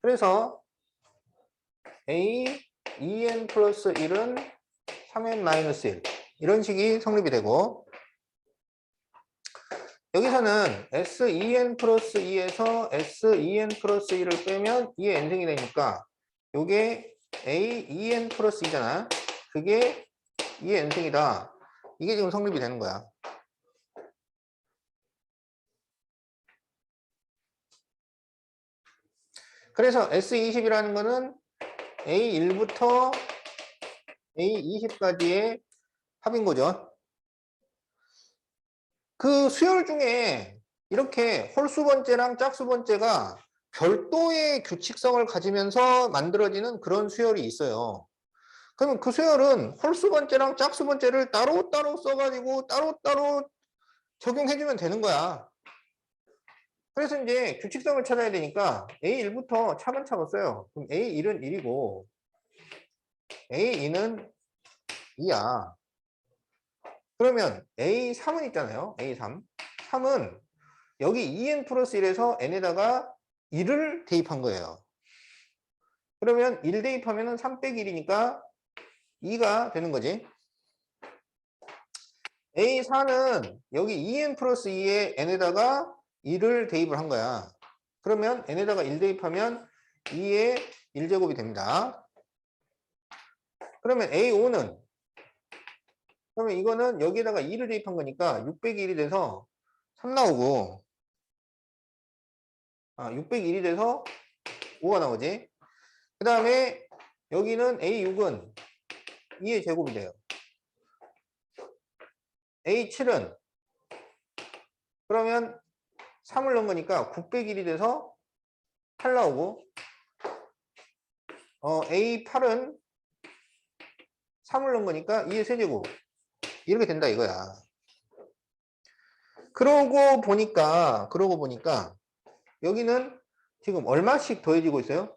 그래서 A2n 플러스 1은 3n 마이너스 1 이런 식이 성립이 되고 여기서는 S2n 플러스 2에서 S2n 플러스 1을 빼면 2의 n승이 되니까 이게 A2n 플러스 2잖아. 그게 2의 n승이다. 이게 지금 성립이 되는 거야. 그래서 S20이라는 거는 A1부터 A20까지의 합인 거죠. 그 수열 중에 이렇게 홀수 번째랑 짝수 번째가 별도의 규칙성을 가지면서 만들어지는 그런 수열이 있어요. 그러면 그 수열은 홀수 번째랑 짝수 번째를 따로따로 써가지고 따로따로 적용해주면 되는 거야. 그래서 이제 규칙성을 찾아야 되니까 A1부터 차근차근 써요. 그럼 A1은 1이고 A2는 2야. 그러면 A3은 있잖아요. A3. 3은 여기 2n 플러스 1에서 n에다가 1을 대입한 거예요. 그러면 1 대입하면 3 빼기 1이니까 2가 되는 거지. A4는 여기 2n 플러스 2에 n에다가 1을 대입을 한 거야. 그러면 n에다가 1 대입하면 2의 1제곱이 됩니다. 그러면 A5는 그러면 이거는 여기에다가 2를 대입한 거니까 6 빼기 1이 돼서 3 나오고 6 빼기 1이 돼서 5가 나오지. 그 다음에 여기는 A6은 2의 제곱이 돼요. A7은 그러면 3을 넣은 거니까 9 빼기 1이 돼서 8 나오고 A8은 3을 넣은 거니까 2의 세제곱 이렇게 된다 이거야. 그러고 보니까 여기는 지금 얼마씩 더해지고 있어요?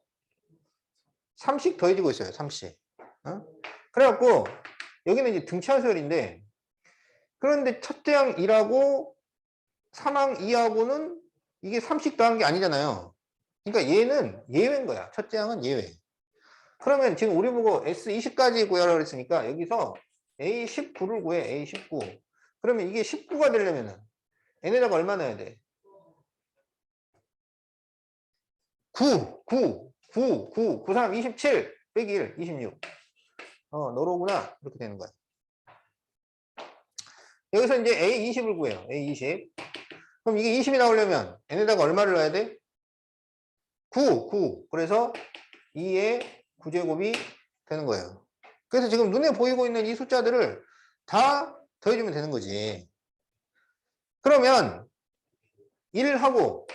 3씩 더해지고 있어요. 3씩. 그래갖고 여기는 이제 등차수열인데 그런데 첫째 항 1하고 3항 2하고는 이게 3씩 더한 게 아니잖아요. 그러니까 얘는 예외인 거야. 첫째 항은 예외. 그러면 지금 우리 보고 S20까지 구하라고 했으니까 여기서 A19를 구해. A19. 그러면 이게 19가 되려면은 n에다가 얼마 넣어야 돼? 9, 3, 27 빼기 1, 26. 너로구나. 이렇게 되는 거야. 여기서 이제 A20을 구해요. A20. 그럼 이게 20이 나오려면 n에다가 얼마를 넣어야 돼? 9. 그래서 2의 9제곱이 되는 거예요. 그래서 지금 눈에 보이고 있는 이 숫자들을 다 더해주면 되는 거지. 그러면 1하고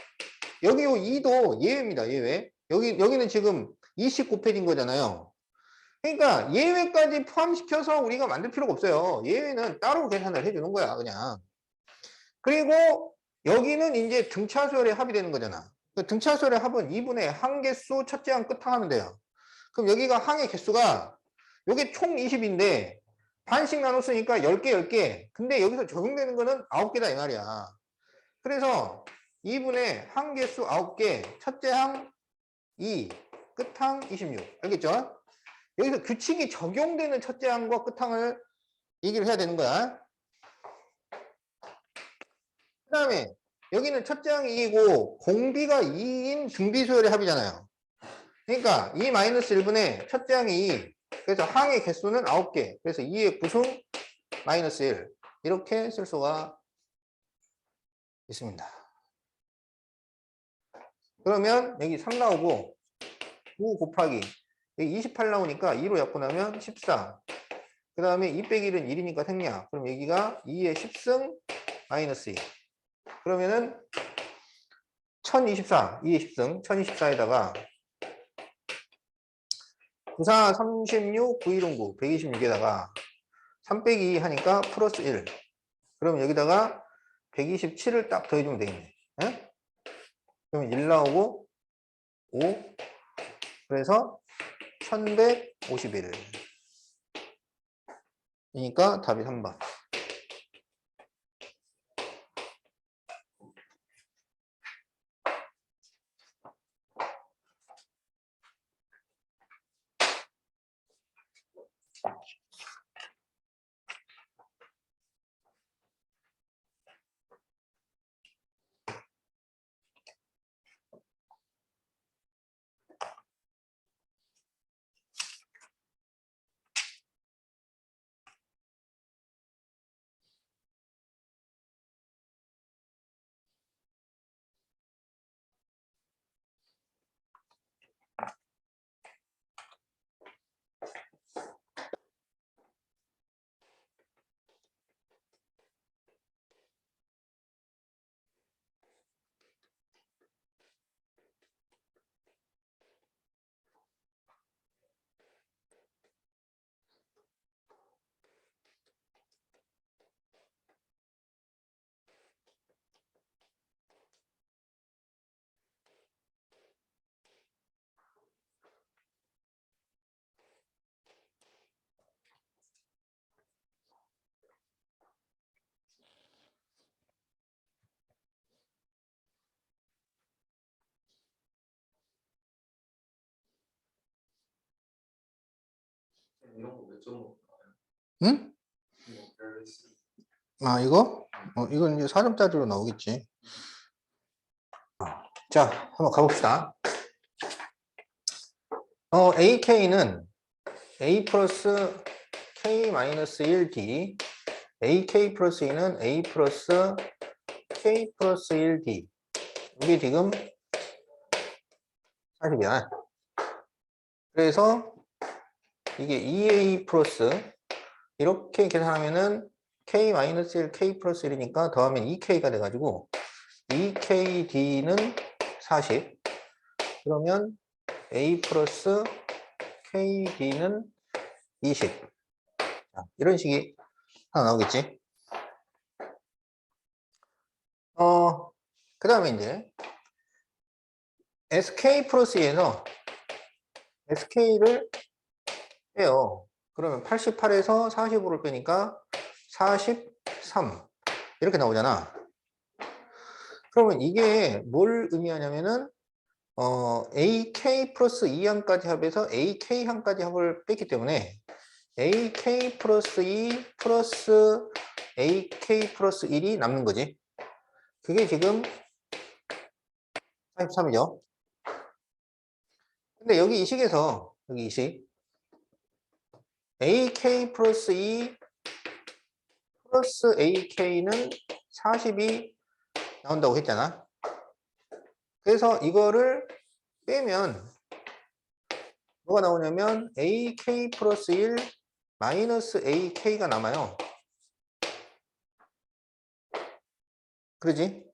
여기 2도 예외입니다. 예외. 여기는 지금 20 곱해진 거잖아요. 그러니까 예외까지 포함시켜서 우리가 만들 필요가 없어요. 예외는 따로 계산을 해주는 거야, 그냥. 그리고 여기는 이제 등차수열의 합이 되는 거잖아. 그 등차수열의 합은 2분의 항개수 첫째 항 끝항 하면 돼요. 그럼 여기가 항의 개수가 여기 총 20인데 반씩 나눴으니까 10개, 10개. 근데 여기서 적용되는 거는 9개다 이 말이야. 그래서 2분의 항개수 9개, 첫째 항 2, 끝항 26. 알겠죠? 여기서 규칙이 적용되는 첫째 항과 끝항을 얘기를 해야 되는 거야. 그 다음에 여기는 첫째 항이 2이고 공비가 2인 등비수열의 합이잖아요. 그러니까 2-1분의 첫째 항이 2. 그래서 항의 개수는 9개. 그래서 2의 구승 마이너스 1. 이렇게 쓸 수가 있습니다. 그러면 여기 3 나오고 9 곱하기 여기 28 나오니까 2로 약분하면 14. 그 다음에 2 빼기 1은 1이니까 생략. 그럼 여기가 2의 10승 마이너스 2. 그러면은 1024, 20승, 1024에다가 94, 36, 9109, 126에다가 3 빼기 2 하니까 플러스 1. 그러면 여기다가 127을 딱 더해주면 되겠네. 예? 그러면 1 나오고 5. 그래서 1151. 그러니까 답이 3번. 이런 거 몇 점으로 나와요? 응? 이거 밸런스. 아, 이거? 이건 이제 4점짜리로 나오겠지. 자, 한번 가봅시다. AK는 A 플러스 K 마이너스 1D, AK 플러스 2는 A 플러스 K 플러스 1D. 이게 지금 40이야. 그래서 이게 2A 플러스 이렇게 계산하면은 K 마이너스 1, K 플러스 1이니까 더하면 2K가 돼가지고 2KD는 40. 그러면 A 플러스 KD는 20. 자, 이런 식이 하나 나오겠지. 그 다음에 이제 SK 플러스 2에서 SK를 빼요. 그러면 88에서 45를 빼니까 43 이렇게 나오잖아. 그러면 이게 뭘 의미하냐면은 AK 플러스 2항까지 합해서 AK항까지 합을 뺐기 때문에 AK 플러스 2 플러스 AK 플러스 1이 남는 거지. 그게 지금 43이죠. 근데 여기 이 식에서 여기 이 식 AK 플러스 2 플러스 AK는 40이 나온다고 했잖아. 그래서 이거를 빼면 뭐가 나오냐면 AK 플러스 1 마이너스 AK가 남아요. 그러지?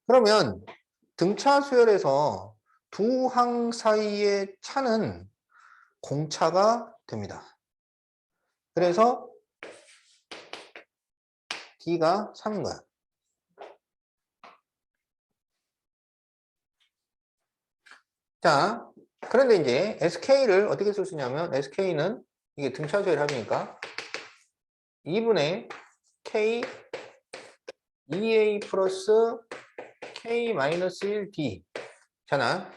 그러면 등차 수열에서 두 항 사이의 차는 공차가 됩니다. 그래서 D가 3인 거야. 자, 그런데 이제 SK를 어떻게 쓸 수 있냐면 SK는 이게 등차 수열 합이니까 2분의 K 2A 플러스 K 마이너스 1D 잖아.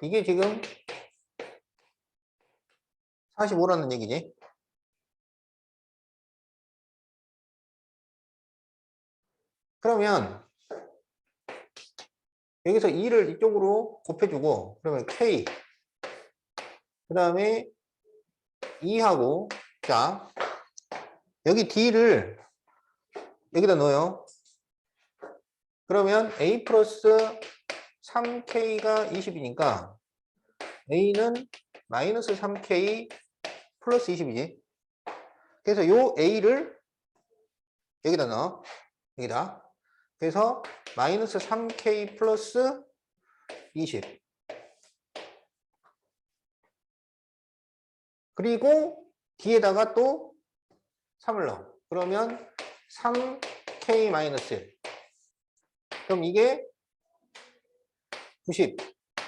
이게 지금 45라는 얘기지. 그러면 여기서 2를 이쪽으로 곱해주고 그러면 K 그 다음에 2하고 자 여기 D를 여기다 넣어요. 그러면 A 플러스 3K가 20이니까 A는 마이너스 3K 플러스 20이지. 그래서 요 A를 여기다 넣어. 여기다. 그래서 마이너스 3k 플러스 20. 그리고 뒤에다가 또 3을 넣어. 그러면 3k 마이너스 1. 그럼 이게 90.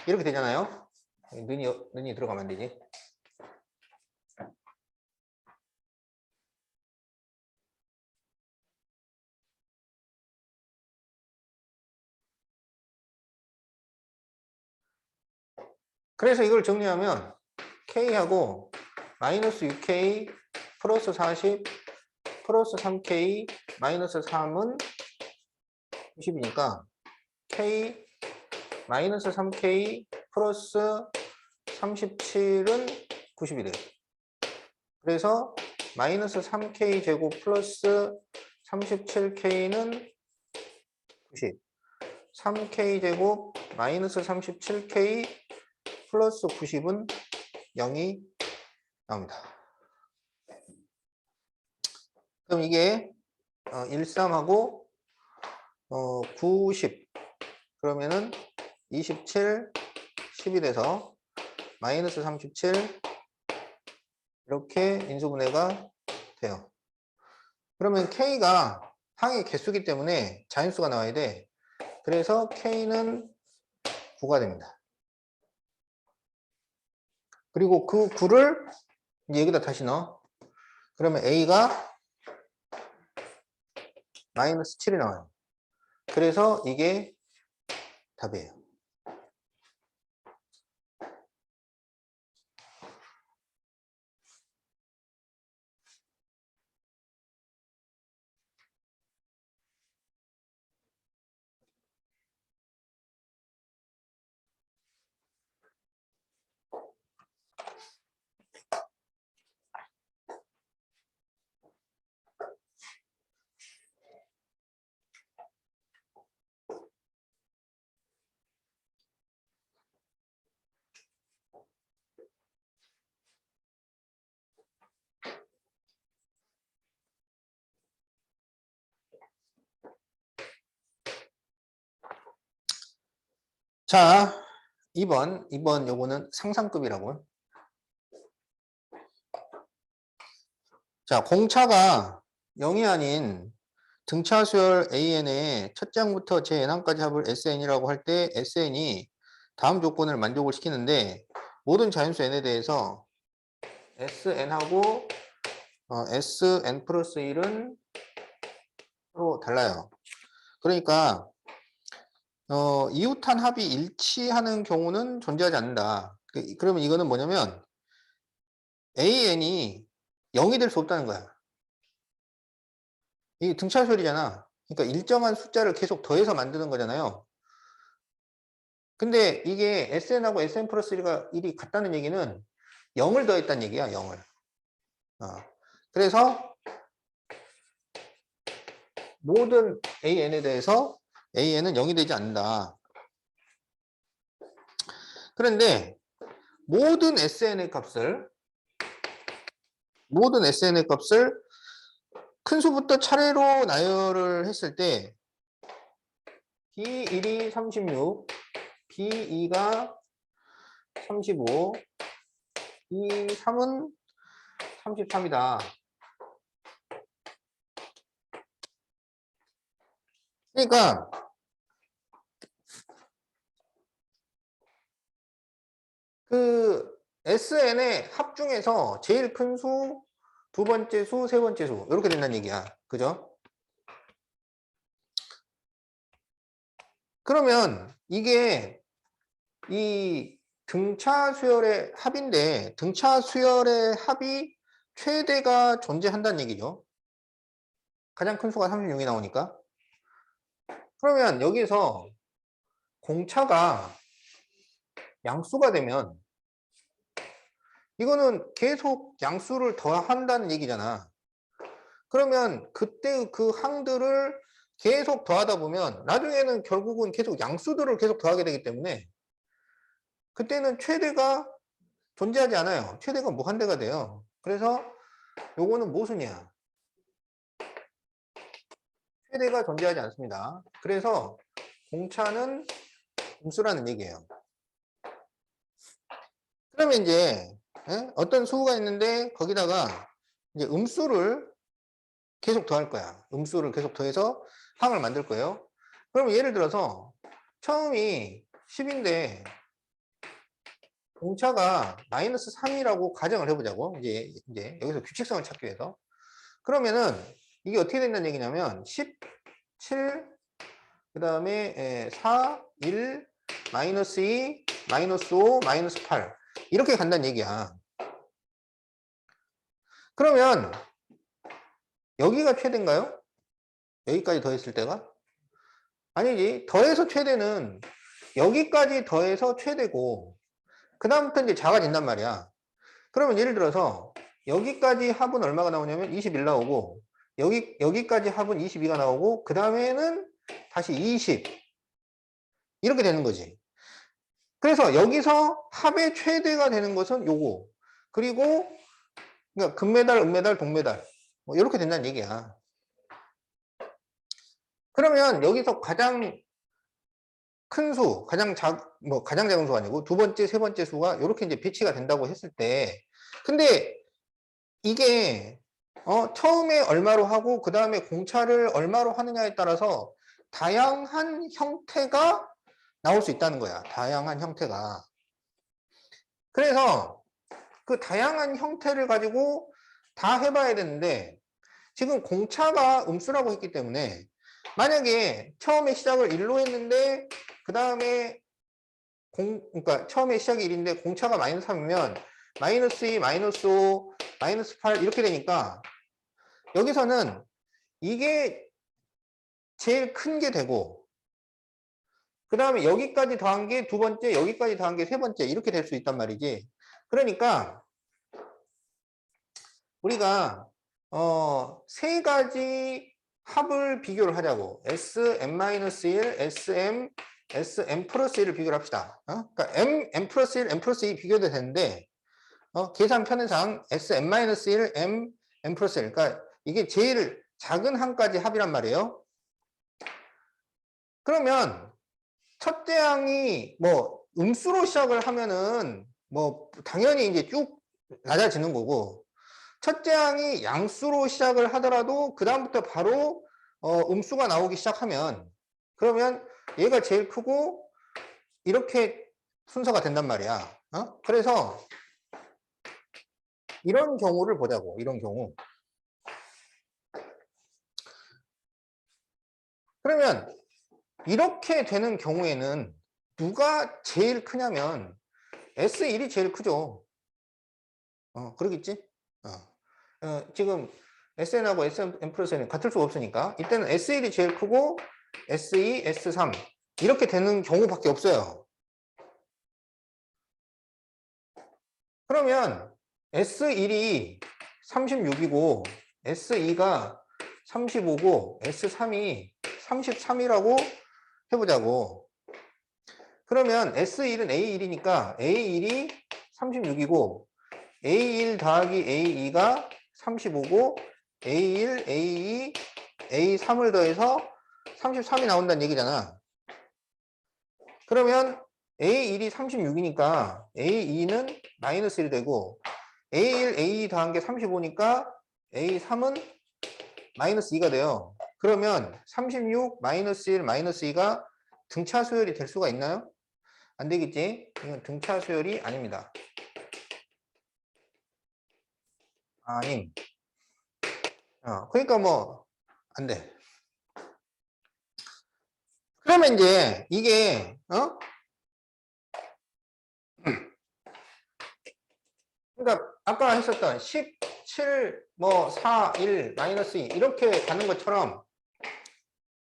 이렇게 되잖아요. 눈이 들어가면 안 되지. 그래서 이걸 정리하면 K하고 마이너스 6K 플러스 40 플러스 3K 마이너스 3은 90이니까 K 마이너스 3K 플러스 37은 90이 돼요. 그래서 마이너스 3K 제곱 플러스 37K는 90. 3K 제곱 마이너스 37K 플러스 90은 0이 나옵니다. 그럼 이게 13하고 90 그러면은 27, 10이 돼서 마이너스 37 이렇게 인수분해가 돼요. 그러면 K가 항의 개수기 때문에 자연수가 나와야 돼. 그래서 K는 9가 됩니다. 그리고 그 9를 이제 여기다 다시 넣어. 그러면 A가 마이너스 7이 나와요. 그래서 이게 답이에요. 자, 2번 요거는 상상급이라고요. 자, 공차가 0이 아닌 등차 수열 AN의 첫 장부터 제N항까지 합을 SN이라고 할 때 SN이 다음 조건을 만족을 시키는데 모든 자연수 N에 대해서 SN하고 SN 플러스 1은 서로 달라요. 그러니까 이웃한 합이 일치하는 경우는 존재하지 않는다. 그러면 이거는 뭐냐면 AN이 0이 될 수 없다는 거야. 이게 등차수열이잖아. 그러니까 일정한 숫자를 계속 더해서 만드는 거잖아요. 근데 이게 SN하고 SN 플러스 1이 같다는 얘기는 0을 더했다는 얘기야, 0을. 그래서 모든 AN에 대해서 AN은 0이 되지 않는다. 그런데 모든 SN의 값을 큰 수부터 차례로 나열을 했을 때 B1이 36, B2가 35, B3은 33이다. 그러니까 그 SN의 합 중에서 제일 큰 수, 두 번째 수, 세 번째 수 이렇게 된다는 얘기야. 그죠? 그러면 이게 이 등차 수열의 합인데 등차 수열의 합이 최대가 존재한다는 얘기죠. 가장 큰 수가 36이 나오니까. 그러면 여기서 공차가 양수가 되면 이거는 계속 양수를 더한다는 얘기잖아. 그러면 그때 그 항들을 계속 더하다 보면 나중에는 결국은 계속 양수들을 계속 더하게 되기 때문에 그때는 최대가 존재하지 않아요. 최대가 무한대가 돼요. 그래서 요거는 모순이야. 최대가 존재하지 않습니다. 그래서 공차는 음수라는 얘기예요. 그러면 이제 어떤 수가 있는데 거기다가 이제 음수를 계속 더할 거야. 음수를 계속 더해서 항을 만들 거예요. 그럼 예를 들어서 처음이 10인데 공차가 마이너스 3이라고 가정을 해보자고. 이제 여기서 규칙성을 찾기 위해서. 그러면은 이게 어떻게 된다는 얘기냐면 17, 그 다음에 4, 1, 마이너스 2, 마이너스 5, 마이너스 8 이렇게 간다는 얘기야. 그러면 여기가 최대인가요? 여기까지 더했을 때가? 아니지. 더해서 최대는 여기까지 더해서 최대고 그 다음부터 이제 작아진단 말이야. 그러면 예를 들어서 여기까지 합은 얼마가 나오냐면 21 나오고 여기까지 합은 22가 나오고 그 다음에는 다시 20 이렇게 되는 거지. 그래서 여기서 합의 최대가 되는 것은 요거. 그리고 그러니까 금메달, 은메달, 동메달 뭐 이렇게 된다는 얘기야. 그러면 여기서 가장 큰 수, 가장 작은 수가 아니고 두 번째, 세 번째 수가 이렇게 이제 배치가 된다고 했을 때, 근데 이게 처음에 얼마로 하고 그 다음에 공차를 얼마로 하느냐에 따라서 다양한 형태가 나올 수 있다는 거야. 다양한 형태가. 그래서 그 다양한 형태를 가지고 다 해봐야 되는데 지금 공차가 음수라고 했기 때문에 만약에 처음에 시작을 1로 했는데 그 다음에 그러니까 처음에 시작이 1인데 공차가 마이너스 3이면 마이너스 2, 마이너스 5, 마이너스 8 이렇게 되니까 여기서는 이게 제일 큰 게 되고 그 다음에 여기까지 더한 게 두 번째, 여기까지 더한 게 세 번째 이렇게 될 수 있단 말이지. 그러니까 우리가 세 가지 합을 비교를 하자고. Sm-1, Sm, Sm 플러스 1을 비교를 합시다. 그러니까 M 플러스 1, M 플러스 2 비교도 되는데 계산 편의상 Sm-1, M 플러스 1. 그러니까 이게 제일 작은 한까지 합이란 말이에요. 그러면 첫째 항이 뭐 음수로 시작을 하면은 뭐 당연히 이제 쭉 낮아지는 거고 첫째 항이 양수로 시작을 하더라도 그 다음부터 바로 음수가 나오기 시작하면 그러면 얘가 제일 크고 이렇게 순서가 된단 말이야. 그래서 이런 경우를 보자고. 이런 경우. 그러면 이렇게 되는 경우에는 누가 제일 크냐면 S1이 제일 크죠. 그러겠지? 지금 SN하고 SM 플러스 N은 같을 수가 없으니까 이때는 S1이 제일 크고 S2, S3 이렇게 되는 경우밖에 없어요. 그러면 S1이 36이고 S2가 35고 S3이 33이라고 해보자고. 그러면 S1은 A1이니까 A1이 36이고 A1 더하기 A2가 35고 A1, A2, A3을 더해서 33이 나온다는 얘기잖아. 그러면 A1이 36이니까 A2는 마이너스 1 되고 A1, A2 더한 게 35니까 A3은 마이너스 2가 돼요. 그러면 36, 마이너스 1, 마이너스 2가 등차 수열이 될 수가 있나요? 안 되겠지? 이건 등차 수열이 아닙니다. 아님. 그러니까 뭐 안 돼. 그러면 이제 이게 그러니까 아까 했었던 17, 뭐 4, 1, 마이너스 2 이렇게 가는 것처럼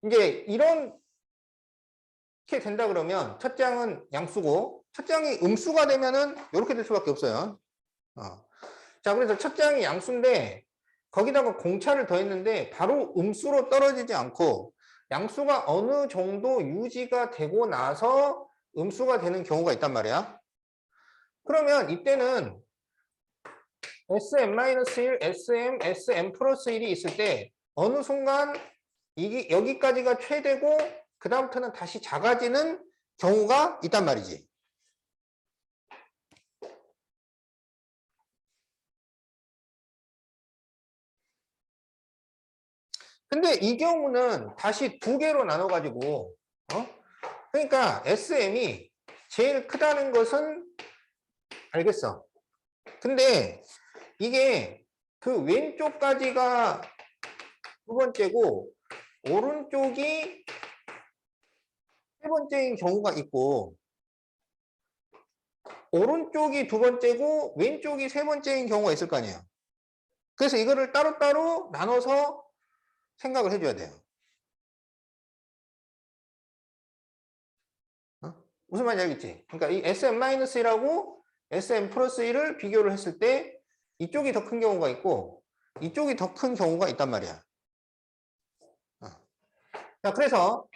이제 이렇게 된다 그러면 첫째 항은 양수고 첫째 항이 음수가 되면은 이렇게 될 수밖에 없어요. 자, 그래서 첫째 항이 양수인데 거기다가 공차를 더했는데 바로 음수로 떨어지지 않고 양수가 어느 정도 유지가 되고 나서 음수가 되는 경우가 있단 말이야. 그러면 이때는 Sm-1, Sm, Sm 플러스 1이 있을 때 어느 순간 이게 여기까지가 최대고 그 다음부터는 다시 작아지는 경우가 있단 말이지. 근데 이 경우는 다시 두 개로 나눠 가지고 그러니까 SM이 제일 크다는 것은 알겠어. 근데 이게 그 왼쪽까지가 두 번째고 오른쪽이 세 번째인 경우가 있고 오른쪽이 두 번째고 왼쪽이 세 번째인 경우가 있을 거 아니에요. 그래서 이거를 따로따로 나눠서 생각을 해줘야 돼요. 무슨 말인지 알겠지? 그러니까 이 SM-1하고 SM 플러스 1을 비교를 했을 때 이쪽이 더 큰 경우가 있고 이쪽이 더 큰 경우가 있단 말이야. 자, 그래서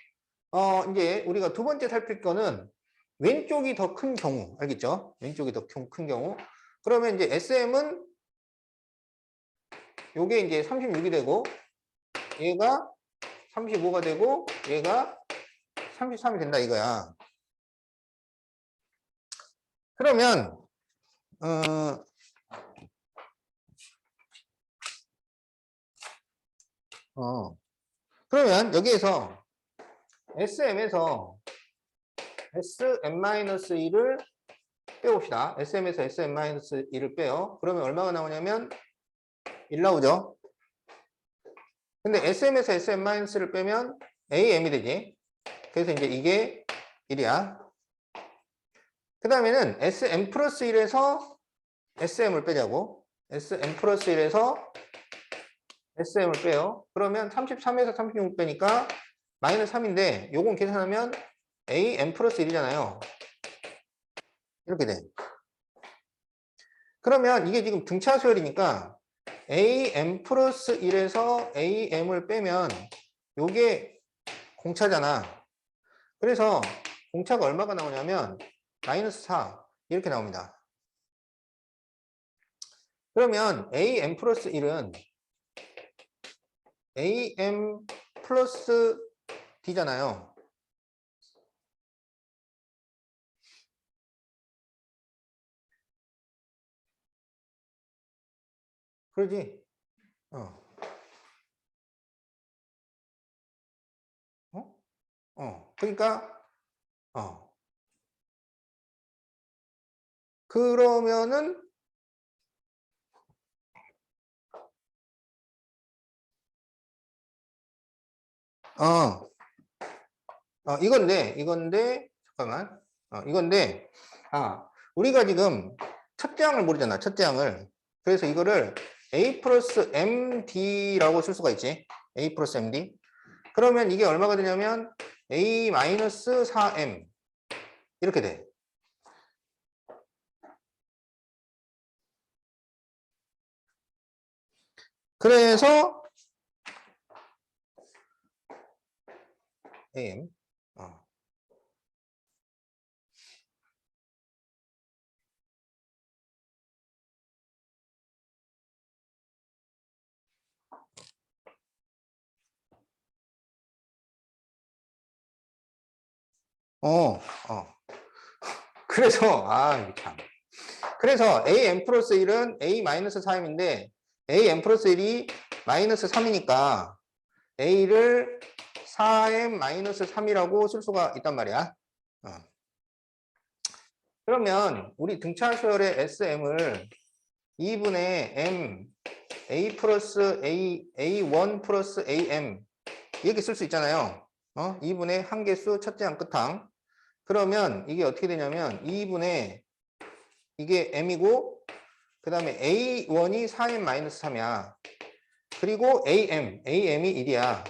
이제 우리가 두 번째 살필 거는 왼쪽이 더 큰 경우, 알겠죠? 왼쪽이 더 큰 경우. 그러면 이제 SM은 요게 이제 36이 되고 얘가 35가 되고 얘가 33이 된다 이거야. 그러면 그러면 여기에서 SM에서 SM-1을 빼봅시다. SM에서 SM-1을 빼요. 그러면 얼마가 나오냐면 1 나오죠. 근데 SM에서 SM-를 빼면 AM이 되지. 그래서 이제 이게 1이야. 그 다음에는 SM 플러스 1에서 SM을 빼자고. SM 플러스 1에서 SM을 빼요. 그러면 33에서 36 빼니까 마이너스 3인데 요건 계산하면 AM 플러스 1이잖아요. 이렇게 돼. 그러면 이게 지금 등차 수열이니까 AM 플러스 1에서 AM을 빼면 요게 공차잖아. 그래서 공차가 얼마가 나오냐면 마이너스 4 이렇게 나옵니다. 그러면 AM 플러스 1은 AM 플러스 D잖아요. 그러지? 어. 그러니까, 그러면은, 이건데, 잠깐만. 이건데, 우리가 지금 첫 장을 모르잖아, 첫 장을. 그래서 이거를 A 플러스 MD라고 쓸 수가 있지. A 플러스 MD. 그러면 이게 얼마가 되냐면 A 마이너스 4M. 이렇게 돼. 그래서 AM. 어, 어. 그래서, 참. 그래서 AM 플러스 1은 A 마이너스 4M인데, AM 플러스 1이 마이너스 3이니까, A를 4M 마이너스 3이라고 쓸 수가 있단 말이야. 그러면, 우리 등차 수열의 SM을 2분의 M, A 플러스 A, A1 플러스 AM, 이렇게 쓸 수 있잖아요. 2분의 한개수 첫째 한 끝항. 그러면 이게 어떻게 되냐면 2분의 이게 m이고 그 다음에 a1이 4m-3이야. 그리고 am이 1이야.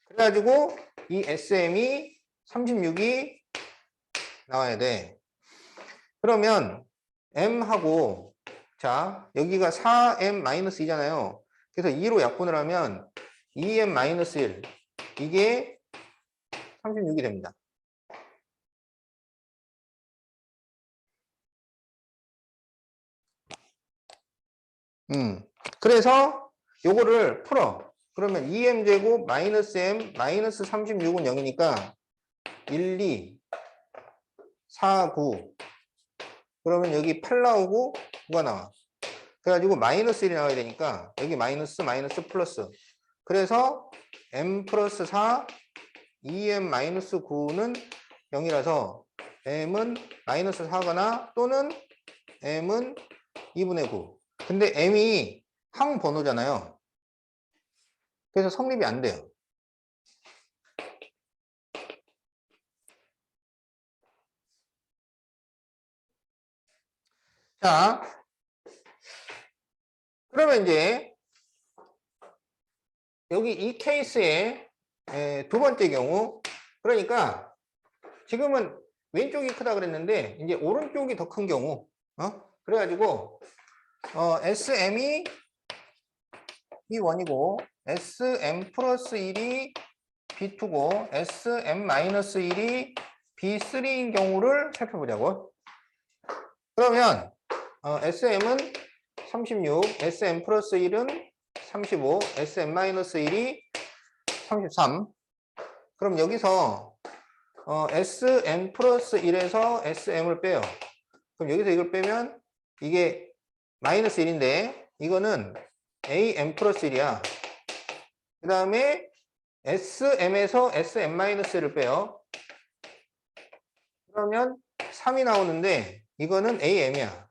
그래가지고 이 sm이 36이 나와야 돼. 그러면 m하고 자 여기가 4m-2잖아요. 그래서 2로 약분을 하면 2m-1 이게 36이 됩니다. 그래서 요거를 풀어. 그러면 2m제곱 마이너스 m 마이너스 36은 0이니까 1, 2, 4, 9. 그러면 여기 8 나오고 9가 나와. 그래가지고 마이너스 1이 나와야 되니까 여기 마이너스 마이너스 플러스. 그래서 m 플러스 4, 2m 마이너스 9는 0이라서 m은 마이너스 4거나 또는 m은 2분의 9. 근데 m이 항번호잖아요. 그래서 성립이 안 돼요. 자, 그러면 이제 여기 이 케이스의 두 번째 경우, 그러니까 지금은 왼쪽이 크다 그랬는데 이제 오른쪽이 더 큰 경우, 그래가지고 SM이 B1이고 SM 플러스 1이 B2고 SM 마이너스 1이 B3인 경우를 살펴보자고. 그러면 SM은 36, SM 플러스 1은 35, SM 마이너스 1이 33. 그럼 여기서 SM 플러스 1에서 SM을 빼요. 그럼 여기서 이걸 빼면 이게 마이너스 1인데 이거는 AM 플러스 1이야. 그 다음에 SM에서 SM 마이너스 1을 빼요. 그러면 3이 나오는데 이거는 AM이야.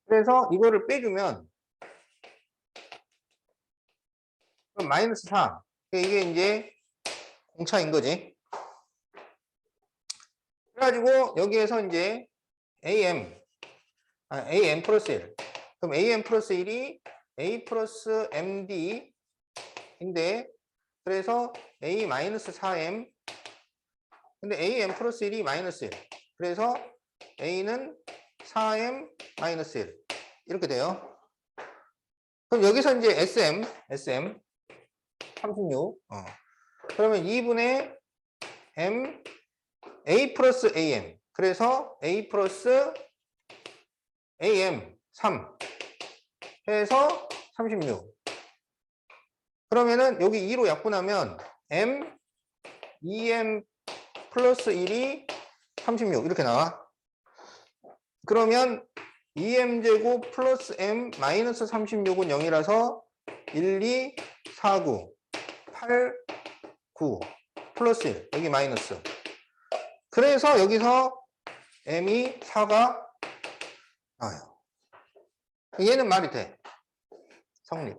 그래서 이거를 빼주면 그럼 마이너스 4. 이게 이제 공차인 거지. 그래가지고 여기에서 이제 AM 플러스 1. 그럼 AM 플러스 1이 A 플러스 MD인데 그래서 A 마이너스 4M. 근데 AM 플러스 1이 마이너스 1. 그래서 A는 4M 마이너스 1. 이렇게 돼요. 그럼 여기서 이제 SM 36. 그러면 2분의 M A 플러스 AM. 그래서 A 플러스 AM 3 해서 36. 그러면은 여기 2로 약분하면 M 2M 플러스 1이 36 이렇게 나와. 그러면 2m제곱 플러스 m 마이너스 36은 0이라서 1, 2, 4, 9, 8, 9 플러스 1 여기 마이너스. 그래서 여기서 m이 4가 나와요. 얘는 말이 돼. 성립.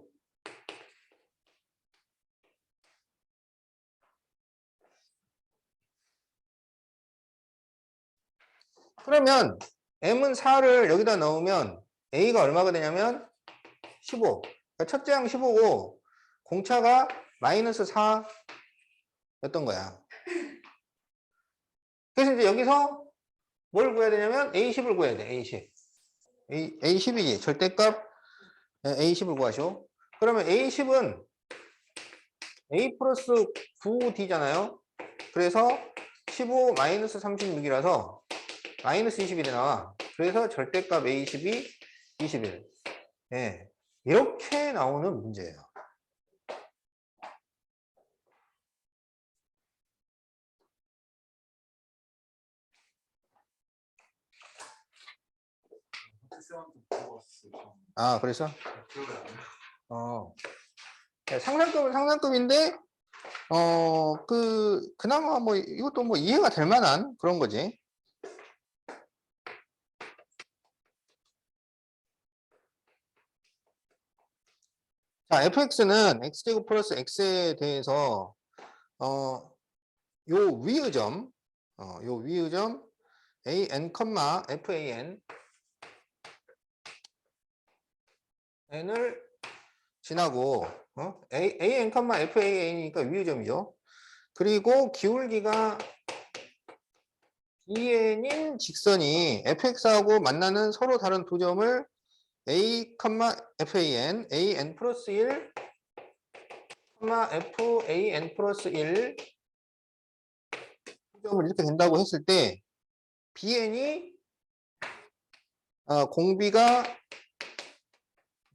그러면 m은 4를 여기다 넣으면 a가 얼마가 되냐면 15. 그러니까 첫째 항 15고 공차가 마이너스 4였던 거야. 그래서 이제 여기서 뭘 구해야 되냐면 A10을 구해야 돼. A10. A10이지. 절대값 A10을 구하시오. 그러면 A10은 A 플러스 9D잖아요. 그래서 15 마이너스 36이라서 마이너스 21이 나와. 그래서 절대값 A10이 21. 예. 이렇게 나오는 문제예요. 아, 그래서? 네, 상상급은 상상급인데, 그나마 뭐, 이것도 뭐 이해가 될 만한 그런 거지. 자, fx는 x제곱 플러스 x에 대해서, 요 위의 점, an, fan, n을 지나고, an, fan이니까 위의 점이죠. 그리고 기울기가 dn인 직선이 fx하고 만나는 서로 다른 두 점을 a, fan, an 플러스 1, fan 플러스 1 점을 이렇게 된다고 했을 때 bn이 공비가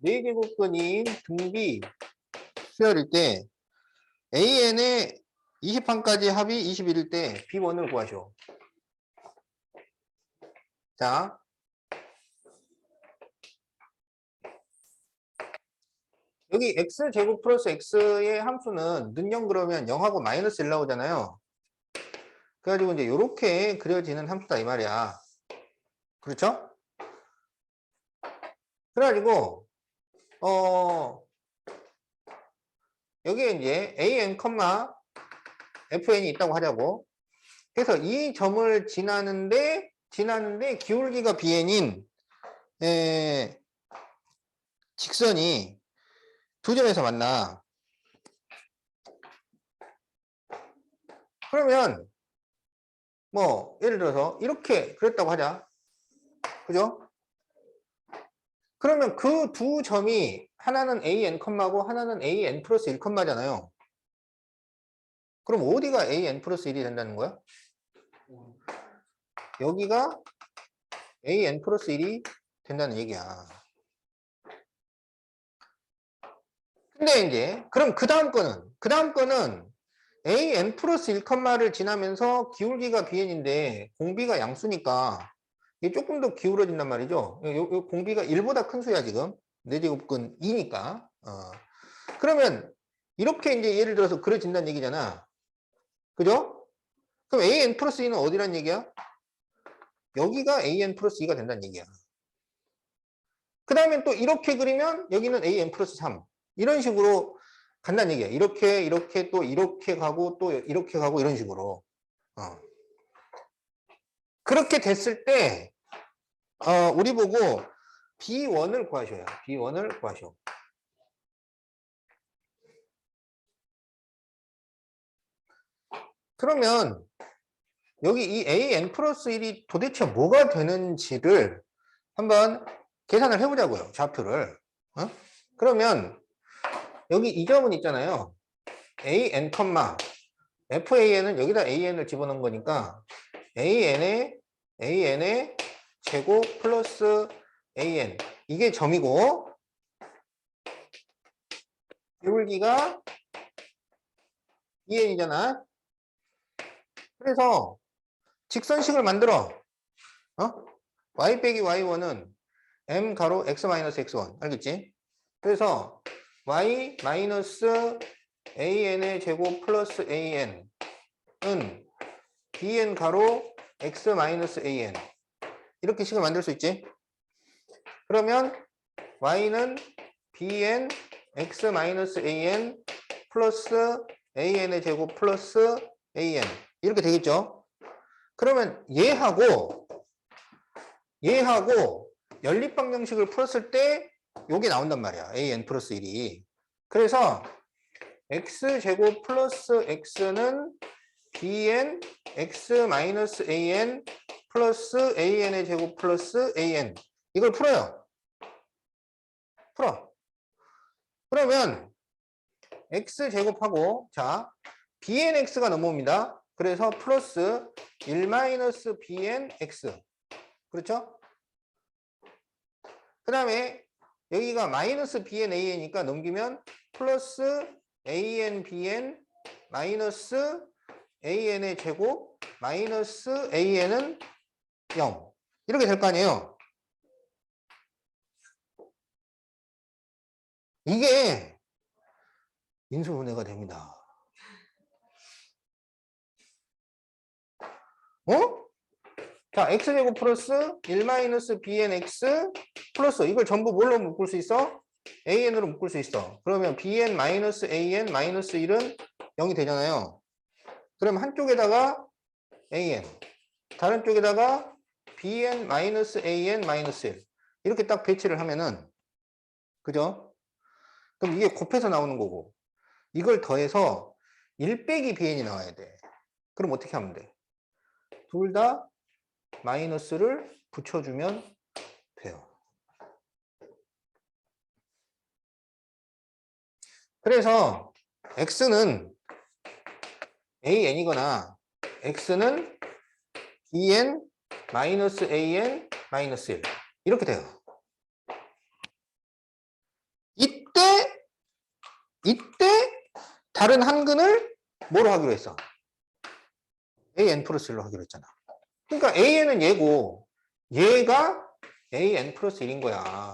4제곱근인 등비 수열일 때 AN의 20판까지 합이 21일 때 B1을 구하시오. 자, 여기 x제곱 플러스 x의 함수는 는0 그러면 0하고 마이너스 1 나오잖아요. 그래가지고 이제 이렇게 그려지는 함수다 이 말이야. 그렇죠? 그래가지고 여기에 이제 an, fn이 있다고 하자고. 그래서 이 점을 지나는데 기울기가 bn인 직선이 두 점에서 만나. 그러면 뭐 예를 들어서 이렇게 그랬다고 하자. 그죠? 그러면 그 두 점이 하나는 an, 고 하나는 an 플러스 1, 잖아요. 그럼 어디가 an 플러스 1이 된다는 거야? 여기가 an 플러스 1이 된다는 얘기야. 근데 이제 그럼 그 다음 거는 an 플러스 1를 지나면서 기울기가 bn인데 공비가 양수니까 이게 조금 더 기울어진단 말이죠. 요 공비가 1보다 큰 수야 지금. 4제곱근 2니까. 그러면 이렇게 이제 예를 들어서 그려진다는 얘기잖아. 그죠? 그럼 an 플러스 2는 어디란 얘기야? 여기가 an 플러스 2가 된다는 얘기야. 그 다음에 또 이렇게 그리면 여기는 an 플러스 3. 이런 식으로 간다는 얘기야. 이렇게 또 이렇게 가고 또 이렇게 가고 이런 식으로. 그렇게 됐을 때 우리 보고 B1을 구하셔요. B1을 구하셔. 그러면 여기 이 an 플러스 1이 도대체 뭐가 되는지를 한번 계산을 해보자고요. 좌표를. 그러면 여기 이 점은 있잖아요. an, fan은 여기다 an을 집어넣은 거니까 an의 제곱 플러스 an 이게 점이고 기울기가 bn이잖아. 그래서 직선식을 만들어. y 빼기 y1은 m 가로 x 마이너스 x1 알겠지? 그래서 y 마이너스 an의 제곱 플러스 an은 bn 가로 x 마이너스 an 이렇게 식을 만들 수 있지? 그러면 y는 bn x 마이너스 an 플러스 an의 제곱 플러스 an 이렇게 되겠죠? 그러면 얘하고 연립방정식을 풀었을 때 요게 나온단 말이야. an 플러스 1이. 그래서 x제곱 플러스 x는 bn x 마이너스 an 플러스 an의 제곱 플러스 an 이걸 풀어요. 그러면 x제곱하고 자 bnx가 넘어옵니다. 그래서 플러스 1 마이너스 bnx 그렇죠? 그 다음에 여기가 마이너스 bn a니까 넘기면 플러스 an bn 마이너스 an의 제곱 마이너스 an은 0 이렇게 될 거 아니에요. 이게 인수분해가 됩니다. 자, x제곱 플러스 1 마이너스 bnx 플러스 이걸 전부 뭘로 묶을 수 있어? an으로 묶을 수 있어. 그러면 bn 마이너스 an 마이너스 1은 0이 되잖아요. 그럼 한쪽에다가 an, 다른 쪽에다가 bn 마이너스 an 마이너스 1 이렇게 딱 배치를 하면은 그죠? 그럼 이게 곱해서 나오는 거고 이걸 더해서 1 빼기 bn이 나와야 돼. 그럼 어떻게 하면 돼? 둘 다 마이너스를 붙여주면 돼요. 그래서 x는 an이거나 x는 bn 마이너스 an 마이너스 1 이렇게 돼요. 이때 다른 한 근을 뭐로 하기로 했어? an 플러스 1로 하기로 했잖아. 그러니까 an은 얘고 얘가 an 플러스 1인 거야.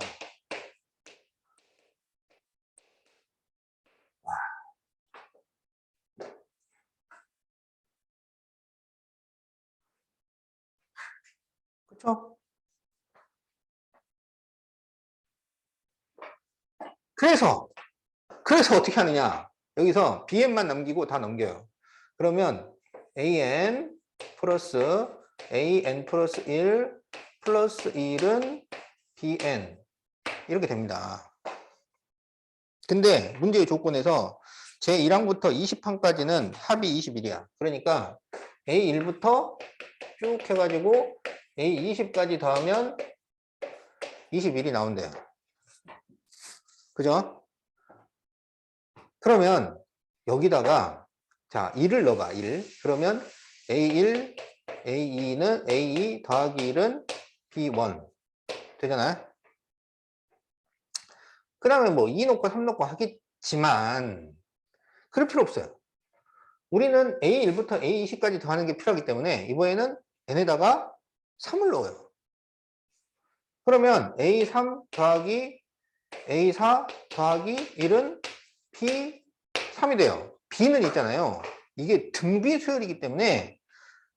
그쵸? 그래서 어떻게 하느냐? 여기서 bn만 남기고 다 넘겨요. 그러면 an 플러스 1 플러스 1은 bn 이렇게 됩니다. 근데 문제의 조건에서 제1항부터 20항까지는 합이 21이야. 그러니까 A1부터 쭉 해가지고 A20까지 더하면 21이 나온대요. 그죠? 그러면 여기다가 자 1을 넣어봐. 1. 그러면 A1, A2는 A2 더하기 1은 B1 되잖아요. 그 다음에 뭐 2 넣고 3 넣고 하겠지만 그럴 필요 없어요. 우리는 A1부터 A20까지 더하는 게 필요하기 때문에 이번에는 n에다가 3을 넣어요. 그러면 A3 더하기 A4 더하기 1은 B3이 돼요. B는 있잖아요. 이게 등비 수열이기 때문에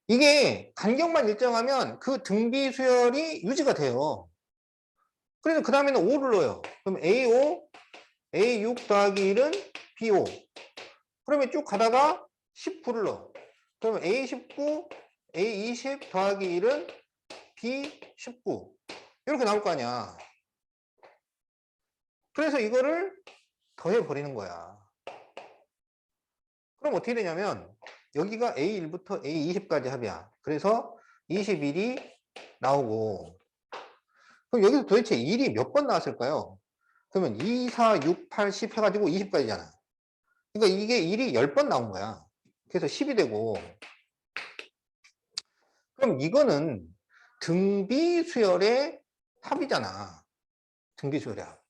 이게 간격만 일정하면 그 등비 수열이 유지가 돼요. 그래서 그 다음에는 5를 넣어요. 그럼 A5, A6 더하기 1은 B5. 그러면 쭉 가다가 19를 넣어. 그러면 A19, A20 더하기 1은 B19. 이렇게 나올 거 아니야. 그래서 이거를 더해버리는 거야. 그럼 어떻게 되냐면 여기가 A1부터 A20까지 합이야. 그래서 21이 나오고 그럼 여기서 도대체 1이 몇 번 나왔을까요? 그러면 2, 4, 6, 8, 10 해가지고 20까지잖아. 그러니까 이게 1이 10번 나온 거야. 그래서 10이 되고 그럼 이거는 등비수열의 합이잖아. 등비수열의 합.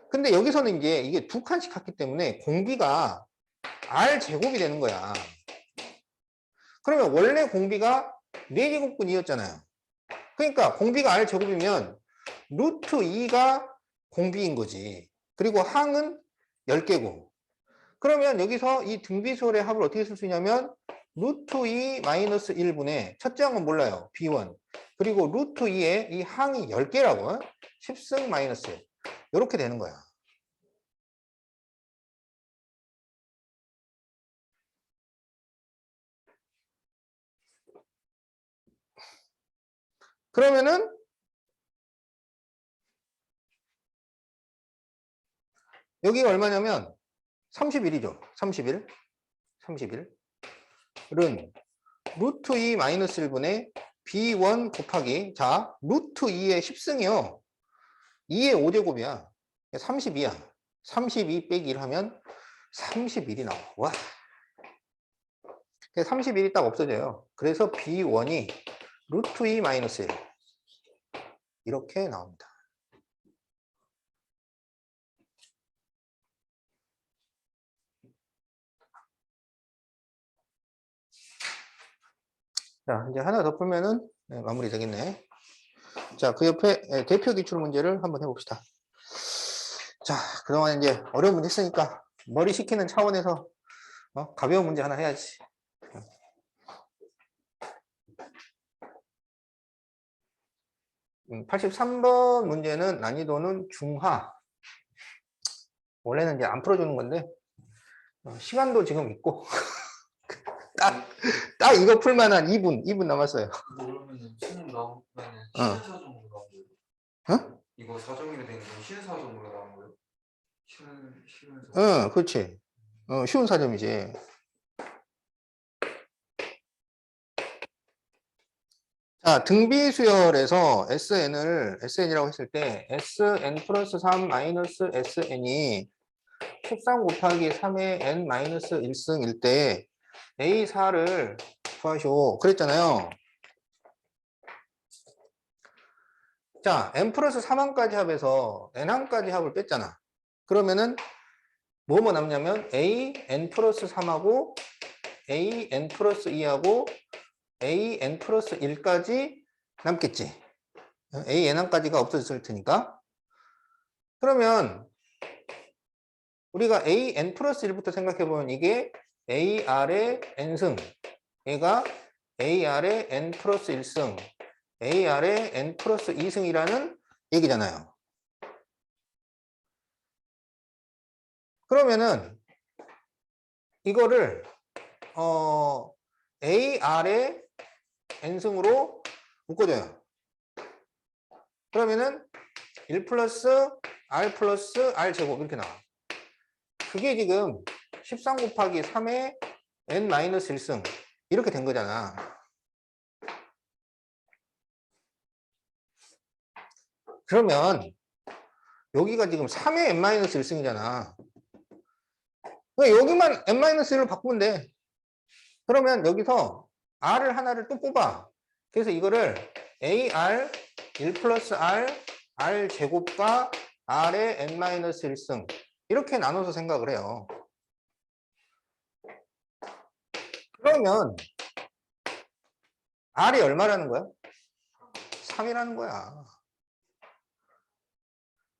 근데 여기서는 이제 이게 두 칸씩 갔기 때문에 공비가 R제곱이 되는 거야. 그러면 원래 공비가 4제곱근이었잖아요. 그러니까 공비가 R제곱이면 루트 2가 공비인 거지. 그리고 항은 10개고. 그러면 여기서 이 등비수열의 합을 어떻게 쓸 수 있냐면 루트 2 마이너스 1분의 첫째 항은 몰라요. B1. 그리고 루트 2에 이 항이 10개라고. 10승 마이너스 1. 이렇게 되는 거야. 그러면은 여기가 얼마냐면 31이죠. 31. 31. 은 루트 2 마이너스 1분의 B1 곱하기 자 루트 2의 10승이요. 2의 5제곱이야. 32야. 32 빼기 1 하면 31이 나와. 와. 31이 딱 없어져요. 그래서 B1이 루트 2 마이너스 1 이렇게 나옵니다. 자, 이제 하나 더 풀면은 마무리 되겠네. 자, 그 옆에 대표 기출 문제를 한번 해봅시다. 자, 그동안 이제 어려운 문제 했으니까 머리 식히는 차원에서 가벼운 문제 하나 해야지. 83번 문제는 난이도는 중하. 원래는 이제 안 풀어주는 건데 시간도 지금 있고 딱 이거 풀만한 2분 남았어요. 그러면은 수능 나오면은 어. 쉬는 사정으로 나온 거예요? 어? 이거 4점이 된 건 쉬는 사정으로 나온 거예요? 쉬는 그렇지. 쉬운 4점이지. 자, 등비수열에서 SN이라고 했을 때 SN 플러스 3 마이너스 SN이 13 곱하기 3의 N 마이너스 1승일 때 A4를 구하시오. 그랬잖아요. 자, N 플러스 3항까지 합에서 N항까지 합을 뺐잖아. 그러면은 뭐뭐 남냐면 an 플러스 3하고 an 플러스 2하고 an 플러스 1까지 남겠지. an까지가 없어졌을 테니까. 그러면 우리가 an 플러스 1부터 생각해보면 이게 ar의 n승, 얘가 ar의 n 플러스 1승, ar의 n 플러스 2승이라는 얘기잖아요. 그러면은 이거를 ar의 n승으로 묶어줘요. 그러면은 1 플러스 r 플러스 r 제곱 이렇게 나와. 그게 지금 13 곱하기 3의 n 마이너스 1승 이렇게 된 거잖아. 그러면 여기가 지금 3의 n 마이너스 1승이잖아. 여기만 n 마이너스 1로 바꾸면 돼. 그러면 여기서 r을 하나를 또 뽑아. 그래서 이거를 ar 1 플러스 r 제곱과 r의 n 마이너스 1승 이렇게 나눠서 생각을 해요. 그러면 r이 얼마라는 거야? 3이라는 거야.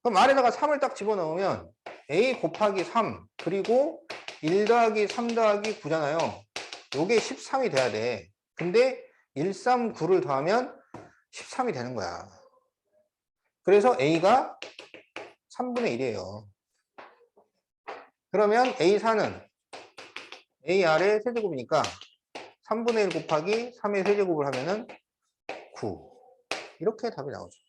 그럼 r에다가 3을 딱 집어넣으면 a 곱하기 3 그리고 1 더하기 3 더하기 9잖아요. 요게 13이 돼야 돼. 근데 1, 3, 9를 더하면 13이 되는 거야. 그래서 a가 3분의 1이에요. 그러면 a4는 ar의 세제곱이니까 3분의 1 곱하기 3의 세제곱을 하면은 9. 이렇게 답이 나오죠.